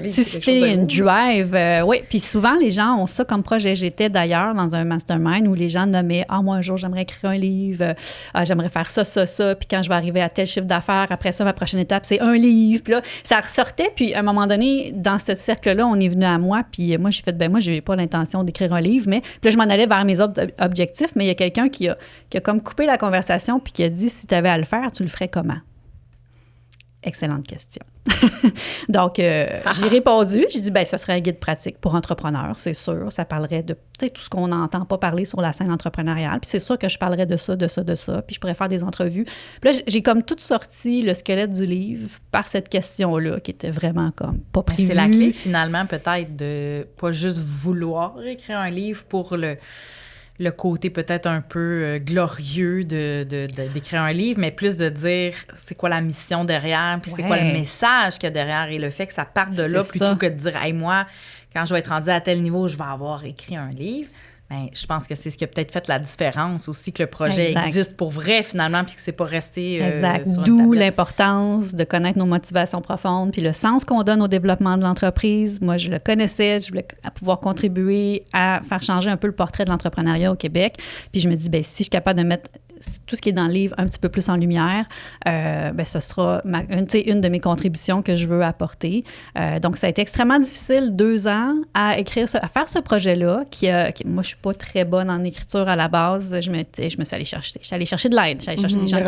Speaker 3: susciter une drive. Oui, puis souvent, les gens ont ça comme projet. J'étais d'ailleurs dans un mastermind où les gens nommaient « Ah, moi, un jour, j'aimerais écrire un livre. J'aimerais faire ça. Puis quand je vais arriver à tel chiffre d'affaires, après ça, ma prochaine étape, c'est un livre. » Puis là, ça ressortait. Puis à un moment donné, dans ce cercle-là, on est venu à moi, puis moi, j'ai fait « Ben moi, j'ai pas l'intention d'écrire un livre. » Mais puis là, je m'en allais vers mes autres objectifs, mais il y a quelqu'un qui a comme coupé la conversation puis qui a dit, si tu avais à le faire, tu le ferais comment? Excellente question. Donc, j'ai répondu. J'ai dit, ben ça serait un guide pratique pour entrepreneurs, c'est sûr. Ça parlerait de tout ce qu'on n'entend pas parler sur la scène entrepreneuriale. Puis c'est sûr que je parlerais de ça. Puis je pourrais faire des entrevues. Puis là, j'ai comme tout sorti le squelette du livre par cette question-là, qui était vraiment comme pas prévue.
Speaker 2: C'est la clé, finalement, peut-être, de pas juste vouloir écrire un livre pour le côté peut-être un peu glorieux d'écrire un livre, mais plus de dire c'est quoi la mission derrière, puis c'est quoi le message qu'il y a derrière, et le fait que ça parte de là plutôt que de dire « Hey, moi, quand je vais être rendue à tel niveau, je vais avoir écrit un livre ». Ben, je pense que c'est ce qui a peut-être fait la différence aussi, que le projet existe pour vrai, finalement, puis que c'est pas resté sur une tablette.
Speaker 3: D'où l'importance de connaître nos motivations profondes, puis le sens qu'on donne au développement de l'entreprise. Moi, je le connaissais, je voulais pouvoir contribuer à faire changer un peu le portrait de l'entrepreneuriat au Québec. Puis je me dis, ben si je suis capable de mettre tout ce qui est dans le livre un petit peu plus en lumière, ben ce sera une de mes contributions que je veux apporter. Donc, ça a été extrêmement difficile, 2 ans, à faire ce projet-là, moi, je suis pas très bonne en écriture à la base. Je me suis allée chercher de l'aide. J'allais chercher des gens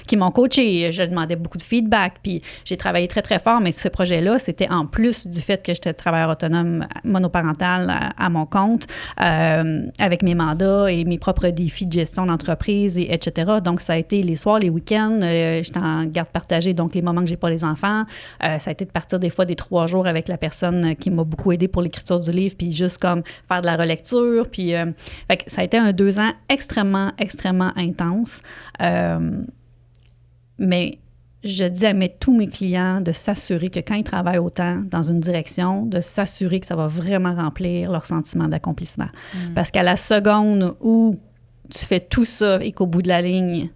Speaker 3: qui m'ont coachée. Je demandais beaucoup de feedback. Puis j'ai travaillé très, très fort. Mais ce projet-là, c'était en plus du fait que j'étais travailleur autonome monoparental à mon compte, avec mes mandats et mes propres défis de gestion d'entreprise, et etc. Donc, ça a été les soirs, les week-ends. J'étais en garde partagée, donc les moments que j'ai pas les enfants. Ça a été de partir des fois des 3 jours avec la personne qui m'a beaucoup aidée pour l'écriture du livre, puis juste comme faire de la relecture. Puis fait que ça a été un 2 ans extrêmement, extrêmement intense. Mais je dis à tous mes clients de s'assurer que quand ils travaillent autant dans une direction, de s'assurer que ça va vraiment remplir leur sentiment d'accomplissement. Parce qu'à la seconde où tu fais tout ça et qu'au bout de la ligne,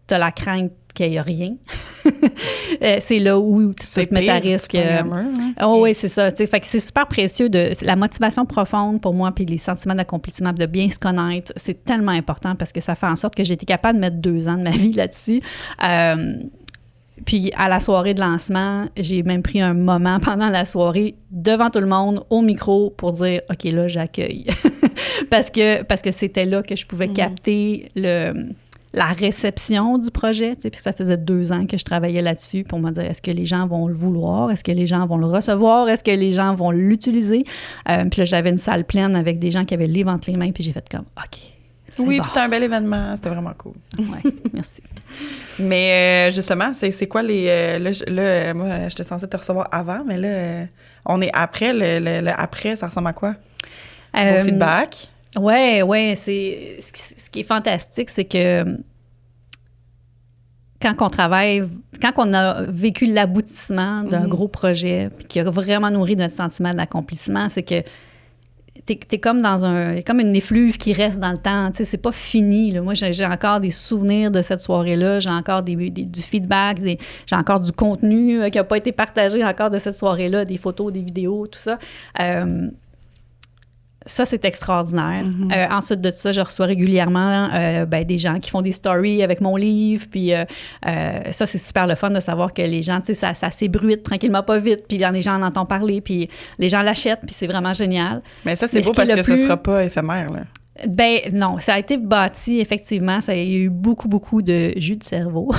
Speaker 3: t'as la crainte qu'il n'y a rien. C'est là où tu peux te mettre à risque. Oui, c'est ça. Fait que c'est super précieux. La motivation profonde pour moi, puis les sentiments d'accomplissement, de bien se connaître, c'est tellement important parce que ça fait en sorte que j'ai été capable de mettre 2 ans de ma vie là-dessus. Puis à la soirée de lancement, j'ai même pris un moment pendant la soirée devant tout le monde, au micro, pour dire « OK, là, j'accueille ». parce que c'était là que je pouvais capter la réception du projet, puis ça faisait 2 ans que je travaillais là-dessus pour me dire est-ce que les gens vont le vouloir, est-ce que les gens vont le recevoir, est-ce que les gens vont l'utiliser. Puis là, j'avais une salle pleine avec des gens qui avaient le livre entre les mains, puis j'ai fait comme OK.
Speaker 1: Oui, puis c'était un bel événement, c'était vraiment cool.
Speaker 3: Oui, merci.
Speaker 1: Mais justement, c'est quoi les... là, moi, j'étais censée te recevoir avant, mais là, on est après. Le après, ça ressemble à quoi? Au feedback?
Speaker 3: Oui, c'est... Ce qui est fantastique, c'est que quand on a vécu l'aboutissement d'un gros projet, puis qui a vraiment nourri notre sentiment d'accomplissement, c'est que t'es comme comme une effluve qui reste dans le temps. Tu sais, c'est pas fini. Là. Moi, j'ai encore des souvenirs de cette soirée-là. J'ai encore du feedback. J'ai encore du contenu qui n'a pas été partagé encore de cette soirée-là, des photos, des vidéos, tout ça. Ça, c'est extraordinaire. Ensuite de ça, je reçois régulièrement des gens qui font des stories avec mon livre. Puis ça, c'est super le fun de savoir que les gens, tu sais, ça s'ébruite tranquillement pas vite. Puis les gens en entendent parler. Puis les gens l'achètent. Puis c'est vraiment génial.
Speaker 1: Mais ça, c'est beau parce que ce sera pas éphémère, là.
Speaker 3: Ben non, ça a été bâti, effectivement. Il y a eu beaucoup, beaucoup de jus de cerveau.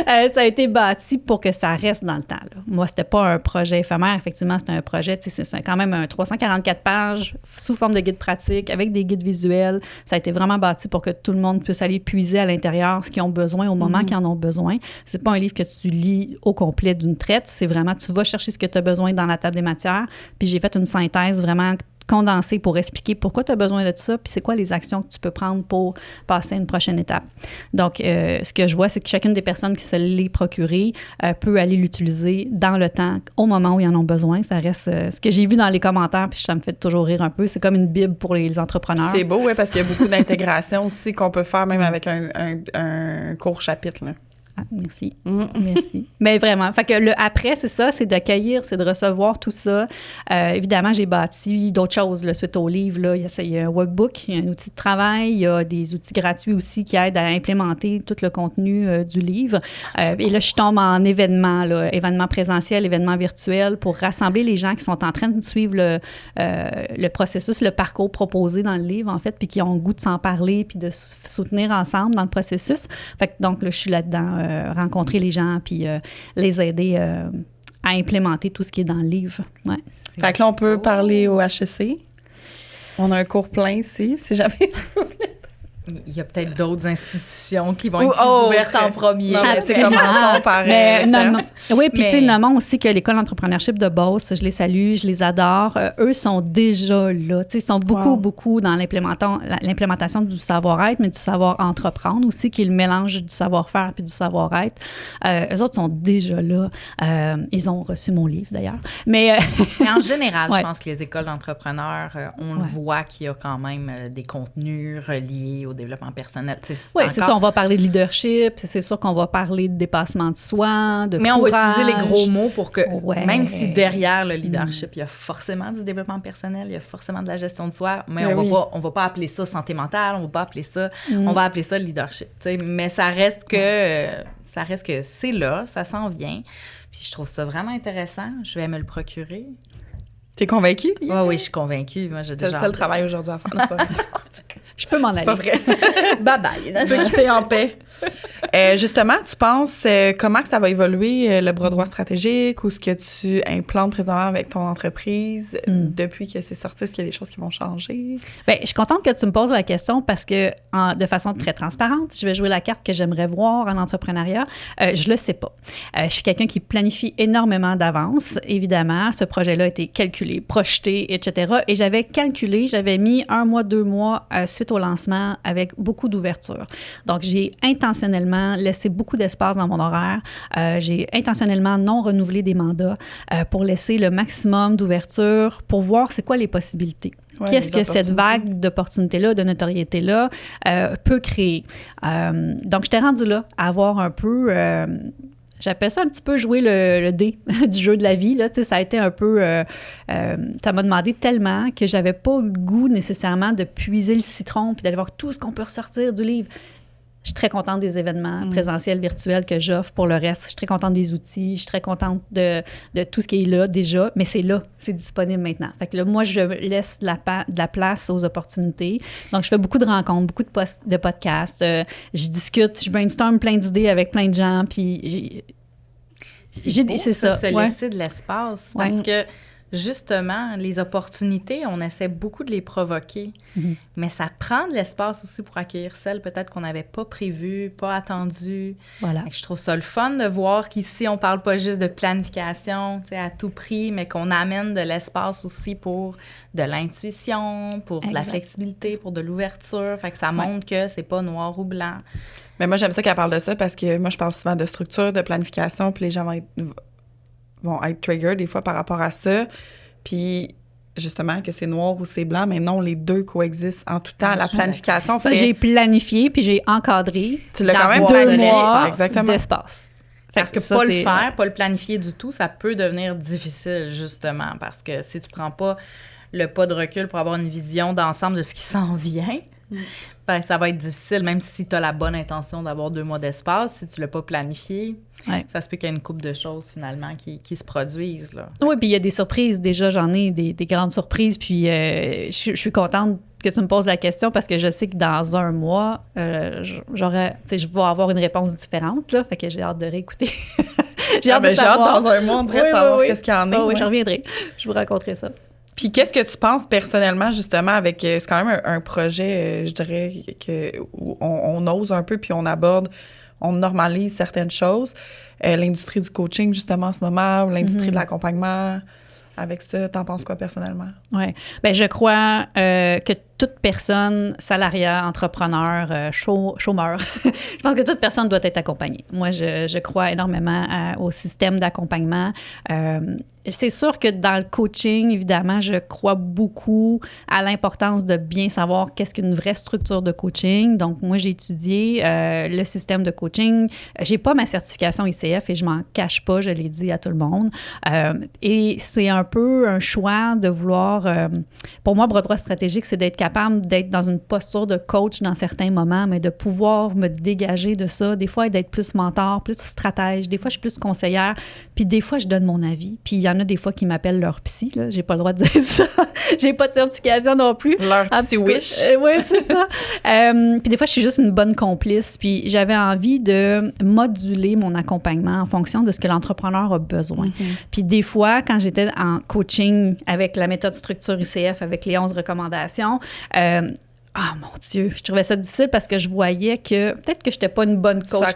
Speaker 3: Ça a été bâti pour que ça reste dans le temps. Là. Moi, c'était pas un projet éphémère. Effectivement, c'était un projet, c'est quand même un 344 pages sous forme de guide pratique avec des guides visuels. Ça a été vraiment bâti pour que tout le monde puisse aller puiser à l'intérieur ce qu'ils ont besoin au moment qu'ils en ont besoin. C'est pas un livre que tu lis au complet d'une traite. C'est vraiment, tu vas chercher ce que tu as besoin dans la table des matières. Puis j'ai fait une synthèse vraiment condensé pour expliquer pourquoi tu as besoin de tout ça, puis c'est quoi les actions que tu peux prendre pour passer à une prochaine étape. Donc, ce que je vois, c'est que chacune des personnes qui se l'est procurée peut aller l'utiliser dans le temps, au moment où ils en ont besoin. Ça reste ce que j'ai vu dans les commentaires, puis ça me fait toujours rire un peu. C'est comme une bible pour les entrepreneurs.
Speaker 1: C'est beau, oui, parce qu'il y a beaucoup d'intégration aussi qu'on peut faire même avec un court chapitre, là.
Speaker 3: Ah, merci. Merci. Mais vraiment, fait que le après, c'est ça, c'est d'accueillir, c'est de recevoir tout ça. Évidemment, j'ai bâti d'autres choses là, suite au livre. Là. Il y a un workbook, il y a un outil de travail, il y a des outils gratuits aussi qui aident à implémenter tout le contenu du livre. Et là, je tombe en événement présentiel, événement virtuel, pour rassembler les gens qui sont en train de suivre le processus, le parcours proposé dans le livre, en fait, puis qui ont le goût de s'en parler, puis de soutenir ensemble dans le processus. Fait que, donc, là, je suis là-dedans. Rencontrer les gens puis les aider à implémenter tout ce qui est dans le livre. Ouais.
Speaker 1: Fait que là, on peut parler au HEC. On a un cours plein ici, si jamais...
Speaker 2: Il y a peut-être d'autres institutions qui vont être plus ouvertes en premier.
Speaker 1: Non, mais c'est commençons par
Speaker 3: oui, puis tu sais, nommons aussi que l'École d'entrepreneurship de Beauce, je les salue, je les adore. Eux sont déjà là. Tu sais, ils sont beaucoup dans l'implémentation du savoir-être, mais du savoir-entreprendre aussi, qui est le mélange du savoir-faire puis du savoir-être. Eux autres sont déjà là. Ils ont reçu mon livre, d'ailleurs. Mais
Speaker 2: en général, je pense que les écoles d'entrepreneurs, on le voit qu'il y a quand même des contenus reliés au développement personnel.
Speaker 3: Oui, c'est ça, on va parler de leadership, c'est sûr qu'on va parler de dépassement de soi, de
Speaker 2: mais
Speaker 3: courage.
Speaker 2: On va utiliser les gros mots pour que, même si derrière le leadership, il y a forcément du développement personnel, il y a forcément de la gestion de soi, mais on va pas appeler ça santé mentale, on va pas appeler ça, on va appeler ça leadership. Mais ça reste que c'est là, ça s'en vient. Puis je trouve ça vraiment intéressant. Je vais me le procurer.
Speaker 1: T'es convaincue?
Speaker 2: Oui, je suis convaincue. Moi, j'ai déjà...
Speaker 1: C'est ça le travail aujourd'hui à faire.
Speaker 3: Je peux m'en aller.
Speaker 1: C'est pas vrai.
Speaker 2: Bye-bye.
Speaker 1: Tu peux quitter en paix. Justement, tu penses comment que ça va évoluer le bras droit stratégique ou ce que tu implantes présentement avec ton entreprise depuis que c'est sorti? Est-ce qu'il y a des choses qui vont changer?
Speaker 3: Bien, je suis contente que tu me poses la question parce que de façon très transparente, je vais jouer la carte que j'aimerais voir en entrepreneuriat. Je le sais pas. Je suis quelqu'un qui planifie énormément d'avance. Évidemment, ce projet-là a été calculé, projeté, etc. Et j'avais mis 1 mois, 2 mois suite au lancement avec beaucoup d'ouverture. Donc, j'ai intentionnellement laissé beaucoup d'espace dans mon horaire. J'ai intentionnellement non renouvelé des mandats pour laisser le maximum d'ouverture pour voir c'est quoi les possibilités. qu'est-ce que cette vague d'opportunités-là, de notoriété-là peut créer. Donc, j'étais rendue là, à avoir un peu... j'appelle ça un petit peu jouer le dé du jeu de la vie. Là. Ça a été un peu... ça m'a demandé tellement que j'avais pas le goût nécessairement de puiser le citron puis d'aller voir tout ce qu'on peut ressortir du livre. Je suis très contente des événements présentiels, virtuels que j'offre. Pour le reste, je suis très contente des outils. Je suis très contente de tout ce qui est là déjà. Mais c'est là, c'est disponible maintenant. Fait que là, moi, je laisse de la place aux opportunités. Donc, je fais beaucoup de rencontres, beaucoup de podcasts. Je discute, je brainstorm plein d'idées avec plein de gens. Puis,
Speaker 2: c'est ça. Se laisser de l'espace. Parce que justement, les opportunités, on essaie beaucoup de les provoquer, mais ça prend de l'espace aussi pour accueillir celles peut-être qu'on n'avait pas prévues, pas attendues.
Speaker 3: Voilà.
Speaker 2: Je trouve ça le fun de voir qu'ici, on parle pas juste de planification à tout prix, mais qu'on amène de l'espace aussi pour de l'intuition, pour de la flexibilité, pour de l'ouverture. Fait que ça montre que c'est pas noir ou blanc.
Speaker 1: Mais moi, j'aime ça qu'elle parle de ça parce que moi, je parle souvent de structure, de planification, puis les gens vont être trigger des fois par rapport à ça. Puis, justement, que c'est noir ou c'est blanc, mais non, les deux coexistent en tout temps. La planification fait...
Speaker 3: J'ai planifié, puis j'ai encadré.
Speaker 1: Tu l'as quand même
Speaker 3: 2 mois
Speaker 1: d'espace.
Speaker 2: Parce que pas le faire, pas le planifier du tout, ça peut devenir difficile, justement, parce que si tu prends pas le pas de recul pour avoir une vision d'ensemble de ce qui s'en vient, ben, ça va être difficile, même si tu as la bonne intention d'avoir 2 mois d'espace, si tu l'as pas planifié, ça se peut qu'il y ait une couple de choses, finalement, qui se produisent, là.
Speaker 3: Oui, puis il y a des surprises. Déjà, j'en ai des grandes surprises, puis je suis contente que tu me poses la question parce que je sais que dans 1 mois, je vais avoir une réponse différente, là, fait que j'ai hâte de réécouter. J'ai hâte
Speaker 1: dans 1 mois, on dirait de savoir qu'est-ce qu'il y en est.
Speaker 3: Oui, je reviendrai. Je vous raconterai ça.
Speaker 1: Puis qu'est-ce que tu penses personnellement, justement, avec... c'est quand même un projet, je dirais, où on ose un peu, puis on aborde, on normalise certaines choses. L'industrie du coaching, justement, en ce moment, ou l'industrie de l'accompagnement, avec ça, t'en penses quoi personnellement?
Speaker 3: Oui. Bien, je crois que toute personne, salariat, entrepreneur, chômeur, je pense que toute personne doit être accompagnée. Moi, je crois énormément au système d'accompagnement. C'est sûr que dans le coaching, évidemment, je crois beaucoup à l'importance de bien savoir qu'est-ce qu'une vraie structure de coaching. Donc, moi, j'ai étudié le système de coaching. J'ai pas ma certification ICF et je m'en cache pas, je l'ai dit à tout le monde. Et c'est un peu un choix de vouloir... pour moi, bras droit stratégique, c'est d'être capable d'être dans une posture de coach dans certains moments, mais de pouvoir me dégager de ça. Des fois, d'être plus mentor, plus stratège. Des fois, je suis plus conseillère. Puis des fois, je donne mon avis. Puis il y en a des fois qui m'appellent leur psy. Là. J'ai pas le droit de dire ça. J'ai pas de certification non plus.
Speaker 1: Leur psy wish.
Speaker 3: Oui, c'est ça. Puis des fois, je suis juste une bonne complice. Puis j'avais envie de moduler mon accompagnement en fonction de ce que l'entrepreneur a besoin. Puis des fois, quand j'étais en coaching avec la méthode structure ICF, avec les 11 recommandations, mon Dieu, je trouvais ça difficile parce que je voyais que, peut-être que je n'étais pas une bonne coach,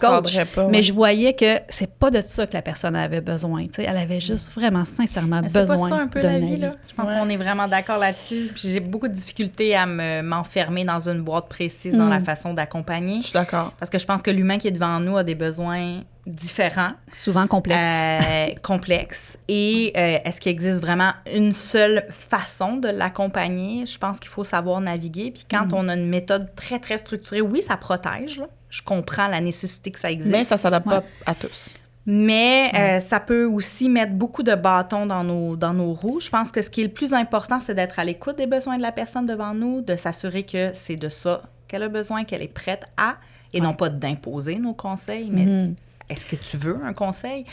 Speaker 3: mais je voyais que c'est pas de ça que la personne avait besoin. T'sais, elle avait juste vraiment sincèrement besoin d'un avis. C'est pas ça un peu la vie, là?
Speaker 2: Je pense qu'on est vraiment d'accord là-dessus. Puis j'ai beaucoup de difficultés à m'enfermer dans une boîte précise dans la façon d'accompagner.
Speaker 1: Je suis d'accord.
Speaker 2: Parce que je pense que l'humain qui est devant nous a des besoins différents.
Speaker 3: Souvent complexes.
Speaker 2: Complexes. Et est-ce qu'il existe vraiment une seule façon de l'accompagner? Je pense qu'il faut savoir naviguer. Puis quand on a une méthode très, très structurée, oui, ça protège. Là. Je comprends la nécessité que ça existe.
Speaker 1: Mais ça ne s'adapte pas à tous.
Speaker 2: Mais ça peut aussi mettre beaucoup de bâtons dans nos roues. Je pense que ce qui est le plus important, c'est d'être à l'écoute des besoins de la personne devant nous, de s'assurer que c'est de ça qu'elle a besoin, qu'elle est prête à, et non pas d'imposer nos conseils, mais est-ce que tu veux un conseil?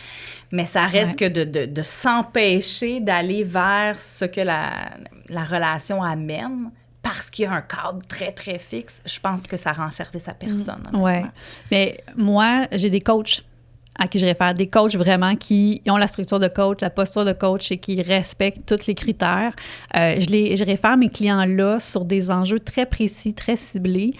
Speaker 2: Mais ça reste que de s'empêcher d'aller vers ce que la relation amène parce qu'il y a un cadre très, très fixe. Je pense que ça rend service à personne.
Speaker 3: Oui. Mais moi, j'ai des coachs à qui je réfère, des coachs vraiment qui ont la structure de coach, la posture de coach et qui respectent tous les critères. Je réfère mes clients-là sur des enjeux très précis, très ciblés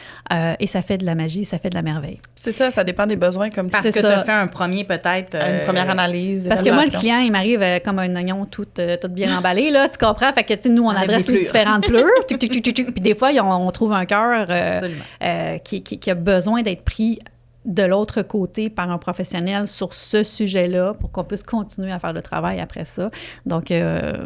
Speaker 3: et ça fait de la magie, ça fait de la merveille.
Speaker 1: C'est ça, ça dépend des besoins. Comme
Speaker 2: parce que tu as fait un premier peut-être...
Speaker 1: une première analyse,
Speaker 3: parce que moi, le client, il m'arrive comme un oignon tout bien emballé, là, tu comprends? Fait que, nous, on adresse les différentes pleurs. Puis des fois, on trouve un cœur qui a besoin d'être pris de l'autre côté par un professionnel sur ce sujet-là pour qu'on puisse continuer à faire le travail après ça. Donc,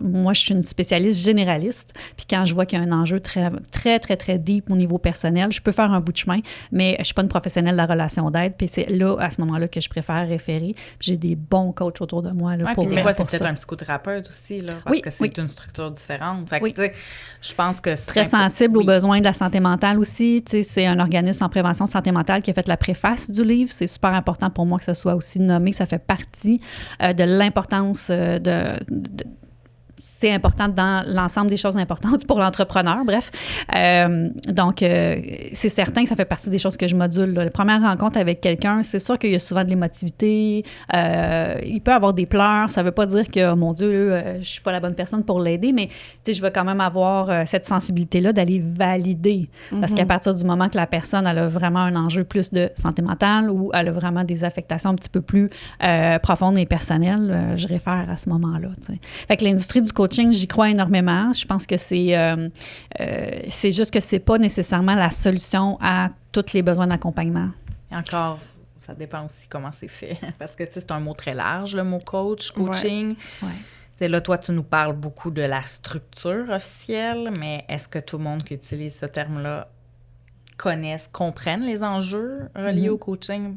Speaker 3: moi, je suis une spécialiste généraliste. Puis quand je vois qu'il y a un enjeu très, très, très, très deep au niveau personnel, je peux faire un bout de chemin, mais je ne suis pas une professionnelle de la relation d'aide. Puis c'est là, à ce moment-là, que je préfère référer. Puis j'ai des bons coachs autour de moi. Là,
Speaker 2: puis des fois, c'est peut-être un psychothérapeute aussi, là, parce que c'est une structure différente. Fait que, tu sais, je pense que c'est
Speaker 3: très sensible aux besoins de la santé mentale aussi. Tu sais, c'est un organisme en prévention santé mentale qui a fait la préface du livre. C'est super important pour moi que ce soit aussi nommé, que ça fait partie de l'importance c'est important dans l'ensemble des choses importantes pour l'entrepreneur, bref. Donc, c'est certain que ça fait partie des choses que je module. Là. La première rencontre avec quelqu'un, c'est sûr qu'il y a souvent de l'émotivité. Il peut avoir des pleurs. Ça ne veut pas dire que, oh mon Dieu, je ne suis pas la bonne personne pour l'aider, mais je vais quand même avoir cette sensibilité-là d'aller valider. Parce qu'à partir du moment que la personne elle a vraiment un enjeu plus de santé mentale ou elle a vraiment des affectations un petit peu plus profondes et personnelles, je réfère à ce moment-là. T'sais. Fait que l'industrie du coaching, j'y crois énormément. Je pense que c'est juste que c'est pas nécessairement la solution à tous les besoins d'accompagnement.
Speaker 2: Et encore, ça dépend aussi comment c'est fait. Parce que, tu sais, c'est un mot très large, le mot coaching. Ouais. Là, toi, tu nous parles beaucoup de la structure officielle, mais est-ce que tout le monde qui utilise ce terme-là comprennent les enjeux reliés au coaching?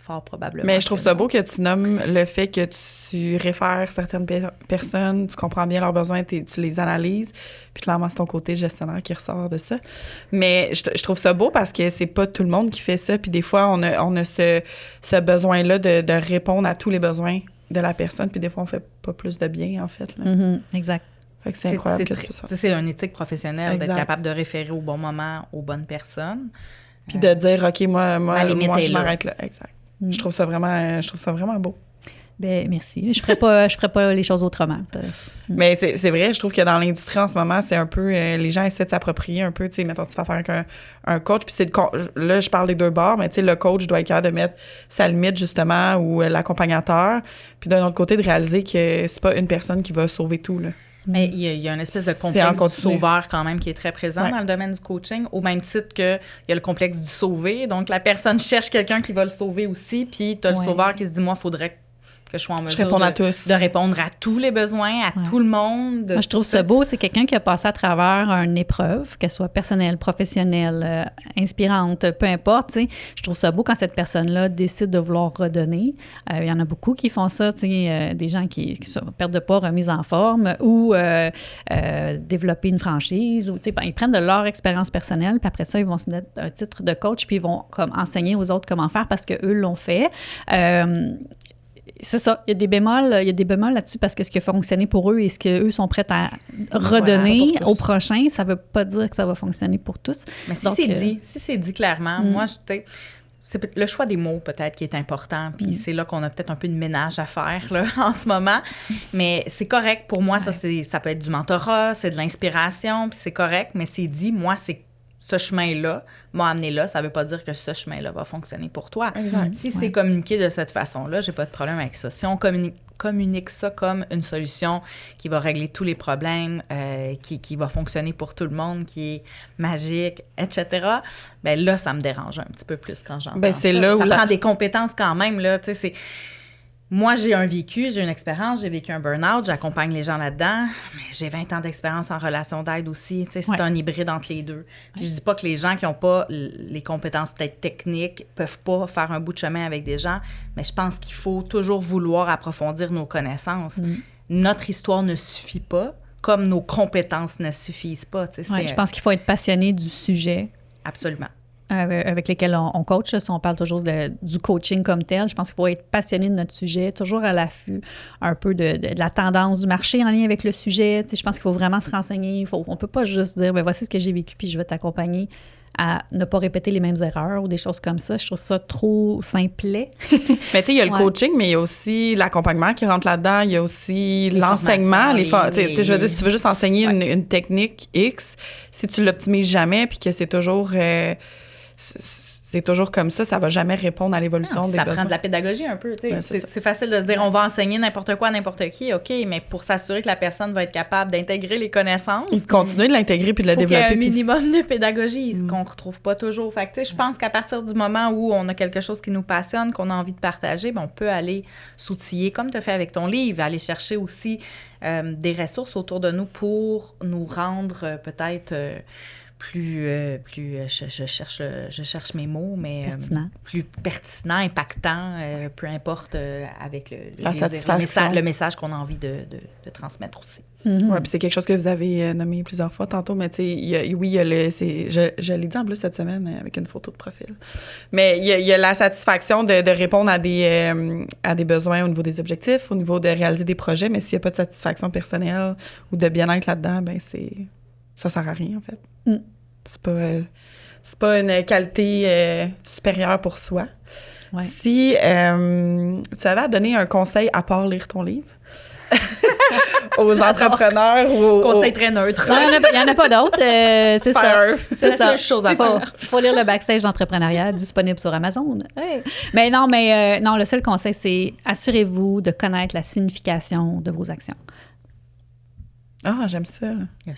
Speaker 2: Fort probablement.
Speaker 1: Mais je trouve ça beau que tu nommes le fait que tu réfères certaines personnes, tu comprends bien leurs besoins, tu les analyses, puis clairement, c'est ton côté gestionnaire qui ressort de ça. Mais je trouve ça beau parce que c'est pas tout le monde qui fait ça, puis des fois, on a ce besoin-là de répondre à tous les besoins de la personne, puis des fois, on fait pas plus de bien, en fait. Là.
Speaker 3: Exact.
Speaker 1: Fait que c'est incroyable que tu fais ça.
Speaker 2: C'est une éthique professionnelle d'être capable de référer au bon moment aux bonnes personnes.
Speaker 1: Puis de dire, OK, moi je m'arrête là. Exact. Je trouve ça vraiment beau.
Speaker 3: Bien, merci. Je ferais pas les choses autrement.
Speaker 1: Mais c'est vrai, je trouve que dans l'industrie en ce moment, c'est un peu... les gens essaient de s'approprier un peu. Tu sais, mettons, tu vas faire avec un coach, puis là, je parle des deux bords, mais tu sais, le coach doit être capable de mettre sa limite, justement, ou l'accompagnateur. Puis d'un autre côté, de réaliser que c'est pas une personne qui va sauver tout, là.
Speaker 2: Mais il y a une espèce de complexe du sauveur quand même qui est très présent dans le domaine du coaching, au même titre qu'il y a le complexe du sauvé. Donc, la personne cherche quelqu'un qui va le sauver aussi, puis tu as le sauveur qui se dit « Moi, il faudrait que je sois en mesure de répondre à tous les besoins, à tout le monde. »
Speaker 3: Moi, je trouve ça beau. C'est quelqu'un qui a passé à travers une épreuve, qu'elle soit personnelle, professionnelle, inspirante, peu importe. Je trouve ça beau quand cette personne-là décide de vouloir redonner. Il y en a beaucoup qui font ça, des gens qui perdent de poids, remise en forme ou développer une franchise. Ou, ils prennent de leur expérience personnelle, puis après ça, ils vont se mettre un titre de coach, puis ils vont comme enseigner aux autres comment faire parce qu'eux l'ont fait. C'est ça, il y a des bémols là-dessus parce que ce qui a fonctionné pour eux et ce qu'eux sont prêts à redonner au prochain, ça ne veut pas dire que ça va fonctionner pour tous.
Speaker 2: Mais si c'est dit clairement, moi, c'est le choix des mots peut-être qui est important, puis c'est là qu'on a peut-être un peu de ménage à faire là, en ce moment, mais c'est correct pour moi, ça peut être du mentorat, c'est de l'inspiration, puis c'est correct, mais c'est dit, moi, c'est ce chemin-là m'a amené là, ça ne veut pas dire que ce chemin-là va fonctionner pour toi.
Speaker 1: Exact.
Speaker 2: Si c'est communiqué de cette façon-là, j'ai pas de problème avec ça. Si on communique ça comme une solution qui va régler tous les problèmes, qui va fonctionner pour tout le monde, qui est magique, etc., bien là, ça me dérange un petit peu plus quand j'entends ça. Ça prend des compétences quand même, là, tu sais, Moi, j'ai une expérience, j'ai vécu un burn-out, j'accompagne les gens là-dedans, mais j'ai 20 ans d'expérience en relation d'aide aussi, tu sais, c'est un hybride entre les deux. Puis je dis pas que les gens qui n'ont pas les compétences peut-être techniques peuvent pas faire un bout de chemin avec des gens, mais je pense qu'il faut toujours vouloir approfondir nos connaissances. Notre histoire ne suffit pas, comme nos compétences ne suffisent pas. Tu sais,
Speaker 3: je pense qu'il faut être passionné du sujet.
Speaker 2: Absolument.
Speaker 3: Avec lesquels on coach, là, si on parle toujours du coaching comme tel, je pense qu'il faut être passionné de notre sujet, toujours à l'affût un peu de la tendance du marché en lien avec le sujet. Tu sais, je pense qu'il faut vraiment se renseigner. On ne peut pas juste dire, voici ce que j'ai vécu, puis je vais t'accompagner à ne pas répéter les mêmes erreurs ou des choses comme ça. Je trouve ça trop simplet.
Speaker 1: Mais tu sais, il y a le coaching, mais il y a aussi l'accompagnement qui rentre là-dedans. Il y a aussi l'enseignement. Je veux dire, si tu veux juste enseigner une technique X, si tu l'optimises jamais puis que c'est toujours... c'est toujours comme ça va jamais répondre à l'évolution des besoins.
Speaker 2: Ça prend de la pédagogie un peu. C'est facile de se dire, on va enseigner n'importe quoi à n'importe qui, OK, mais pour s'assurer que la personne va être capable d'intégrer les connaissances...
Speaker 1: Et de continuer de l'intégrer puis de la développer.
Speaker 2: Il faut qu'il y ait un minimum de pédagogie, ce qu'on ne retrouve pas toujours. Fait que, je pense qu'à partir du moment où on a quelque chose qui nous passionne, qu'on a envie de partager, on peut aller s'outiller, comme tu as fait avec ton livre, aller chercher aussi des ressources autour de nous pour nous rendre peut-être... je cherche mes mots, mais
Speaker 3: pertinent.
Speaker 2: Plus pertinent, impactant, peu importe avec
Speaker 1: le
Speaker 2: message qu'on a envie de transmettre aussi.
Speaker 1: Mm-hmm. Oui, puis c'est quelque chose que vous avez nommé plusieurs fois tantôt, mais tu sais, je l'ai dit en plus cette semaine avec une photo de profil. Mais il y a la satisfaction de répondre à des besoins au niveau des objectifs, au niveau de réaliser des projets, mais s'il n'y a pas de satisfaction personnelle ou de bien-être là-dedans, ça sert à rien, en fait.
Speaker 3: Mm.
Speaker 1: C'est pas une qualité supérieure pour soi.
Speaker 3: Ouais.
Speaker 1: Si tu avais à donner un conseil à part lire ton livre aux entrepreneurs ou
Speaker 2: conseil très neutre.
Speaker 3: Non, il n'y en a pas d'autres. C'est ça.
Speaker 2: C'est la seule chose à faire.
Speaker 3: Faut lire le backstage d'entrepreneuriat disponible sur Amazon. Hey. Mais non, le seul conseil, c'est assurez-vous de connaître la signification de vos actions.
Speaker 1: Ah, j'aime ça.
Speaker 3: Le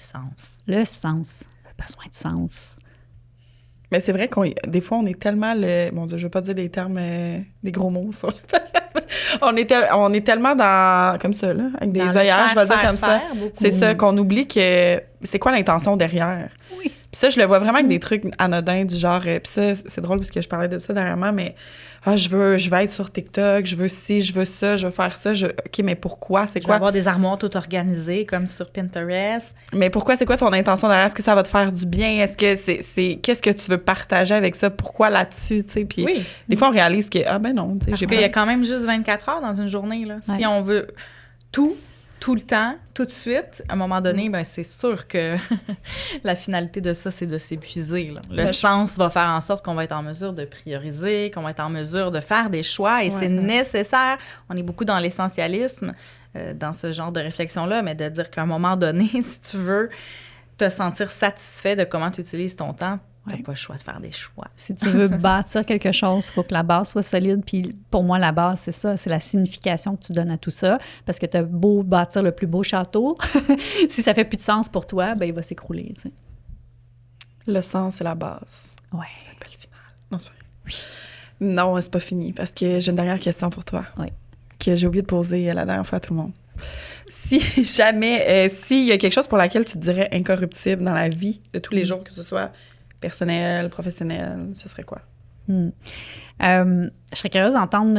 Speaker 3: sens. Besoin de sens.
Speaker 1: Mais c'est vrai des fois, on est tellement Mon Dieu, je veux pas dire des termes, des gros mots sur le podcast. On est tellement comme ça, là, avec des œillères, je vais dire comme ça. C'est ça, qu'on oublie que c'est quoi l'intention derrière.
Speaker 3: Oui.
Speaker 1: Puis ça, je le vois vraiment avec des trucs anodins du genre... Puis ça, c'est drôle parce que je parlais de ça dernièrement, mais... je veux être sur TikTok, je veux ci, je veux ça, je veux faire ça. OK, mais pourquoi? C'est quoi?
Speaker 2: Je veux avoir des armoires toutes organisées, comme sur Pinterest.
Speaker 1: Mais pourquoi? C'est quoi ton intention derrière? Est-ce que ça va te faire du bien? Est-ce que c'est qu'est-ce que tu veux partager avec ça? Pourquoi là-dessus? Tu sais, puis des fois, on réalise que, non.
Speaker 2: Parce qu'il y a quand même juste 24 heures dans une journée, là. Ouais. Si on veut tout le temps, tout de suite, à un moment donné, c'est sûr que la finalité de ça, c'est de s'épuiser. Là. Le sens va faire en sorte qu'on va être en mesure de prioriser, qu'on va être en mesure de faire des choix, et c'est nécessaire. On est beaucoup dans l'essentialisme, dans ce genre de réflexion-là, mais de dire qu'à un moment donné, si tu veux te sentir satisfait de comment tu utilises ton temps, tu n'as pas le choix de faire des choix.
Speaker 3: Si tu veux bâtir quelque chose, il faut que la base soit solide. Puis pour moi, la base, c'est ça, c'est la signification que tu donnes à tout ça. Parce que tu as beau bâtir le plus beau château, si ça fait plus de sens pour toi, il va s'écrouler. Tu sais.
Speaker 1: Le sens, c'est la base.
Speaker 3: Oui.
Speaker 1: C'est pas le final. Non, c'est pas vrai. Non, c'est pas fini. Parce que j'ai une dernière question pour toi.
Speaker 3: Oui.
Speaker 1: Que j'ai oublié de poser la dernière fois à tout le monde. Si jamais, s'il y a quelque chose pour laquelle tu te dirais incorruptible dans la vie de tous les jours, que ce soit personnel, professionnel, ce serait quoi?
Speaker 3: Je serais curieuse d'entendre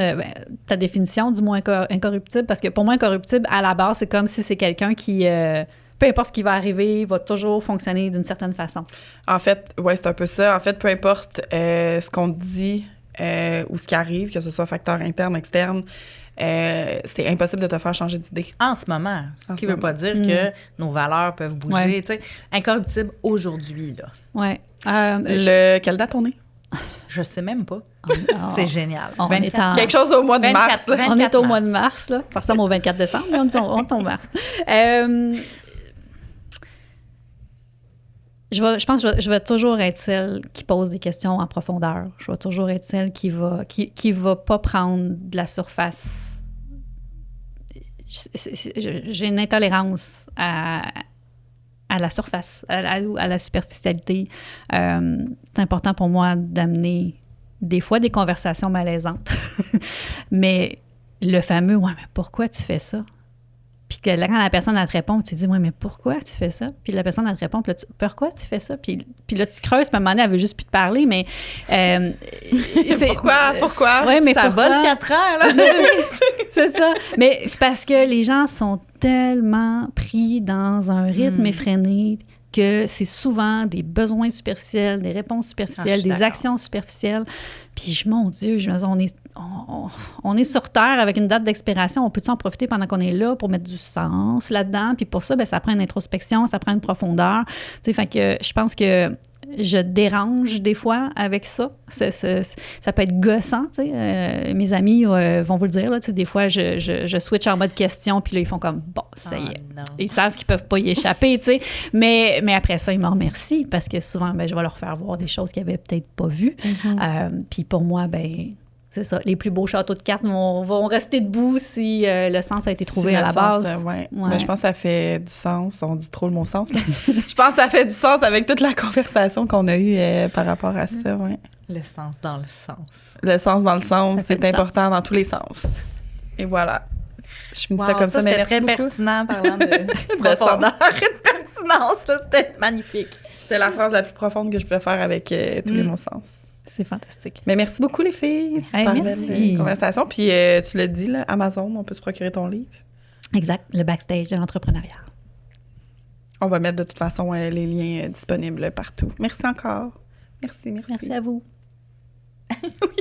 Speaker 3: ta définition du mot incorruptible, parce que pour moi, incorruptible, à la base, c'est comme si c'est quelqu'un qui, peu importe ce qui va arriver, va toujours fonctionner d'une certaine façon.
Speaker 1: En fait, oui, c'est un peu ça. En fait, peu importe ce qu'on dit ou ce qui arrive, que ce soit facteur interne, externe, c'est impossible de te faire changer d'idée.
Speaker 2: En ce moment. Ce qui ne veut pas dire que nos valeurs peuvent bouger. Ouais. Incorruptible aujourd'hui, là.
Speaker 3: Oui.
Speaker 1: Quelle date on est?
Speaker 2: Je sais même pas. C'est génial.
Speaker 1: Quelque chose au mois de mars.
Speaker 3: 24 on est au mois de mars, là. Ça ressemble au 24 décembre, mais on est au mars. Je pense que je vais toujours être celle qui pose des questions en profondeur. Je vais toujours être celle qui va pas prendre de la surface. J'ai une intolérance à la surface, à la superficialité. C'est important pour moi d'amener des fois des conversations malaisantes. Mais le fameux « Ouais, mais pourquoi tu fais ça? » Puis quand la personne, elle te répond, tu te dis « Ouais, mais pourquoi tu fais ça? » Puis la personne, elle te répond, puis là, pourquoi tu fais ça? Puis là, tu creuses, puis à un moment donné, elle veut juste plus te parler, mais...
Speaker 1: Pourquoi?
Speaker 3: Ouais, mais
Speaker 2: ça
Speaker 3: pourquoi?
Speaker 2: vole 4 heures, là!
Speaker 3: C'est ça. Mais c'est parce que les gens sont tellement pris dans un rythme effréné que c'est souvent des besoins superficiels, des réponses superficielles, des actions superficielles. Puis, mon Dieu, on est sur Terre avec une date d'expiration. On peut-tu en profiter pendant qu'on est là pour mettre du sens là-dedans? Puis pour ça, ça prend une introspection, ça prend une profondeur. Tu sais, fait que je pense que je dérange des fois avec ça. Ça peut être gossant, tu sais. Mes amis vont vous le dire, là, tu sais, des fois, je switch en mode question, puis là, ils font comme, bon, ça y est.
Speaker 2: Non.
Speaker 3: Ils savent qu'ils peuvent pas y échapper, tu sais. Mais après ça, ils me remercient parce que souvent, je vais leur faire voir des choses qu'ils avaient peut-être pas vues. Puis pour moi, c'est ça. Les plus beaux châteaux de cartes vont rester debout si le sens a été trouvé à la base.
Speaker 1: Ouais. Ben, je pense que ça fait du sens. On dit trop le mot sens. Je pense que ça fait du sens avec toute la conversation qu'on a eue par rapport à ça. Ouais.
Speaker 2: Le sens dans le sens.
Speaker 1: Le sens dans le sens,
Speaker 3: Ça fait
Speaker 1: c'est
Speaker 3: du
Speaker 1: important dans tous les sens. Et voilà. Je finis ça comme ça, mais
Speaker 2: c'était
Speaker 1: merci
Speaker 2: très
Speaker 1: beaucoup.
Speaker 2: pertinent parlant de profondeur et de pertinence. Là, c'était magnifique.
Speaker 1: C'était la phrase la plus profonde que je pouvais faire avec tous les mots sens.
Speaker 3: C'est fantastique.
Speaker 1: Mais merci beaucoup, les filles.
Speaker 3: Hey,
Speaker 1: Super
Speaker 3: merci.
Speaker 1: belle conversation. Puis tu l'as dit, là, Amazon, on peut se procurer ton livre.
Speaker 3: Exact. Le backstage de l'entrepreneuriat.
Speaker 1: On va mettre de toute façon les liens disponibles partout. Merci encore. Merci.
Speaker 3: Merci à vous.
Speaker 1: Oui.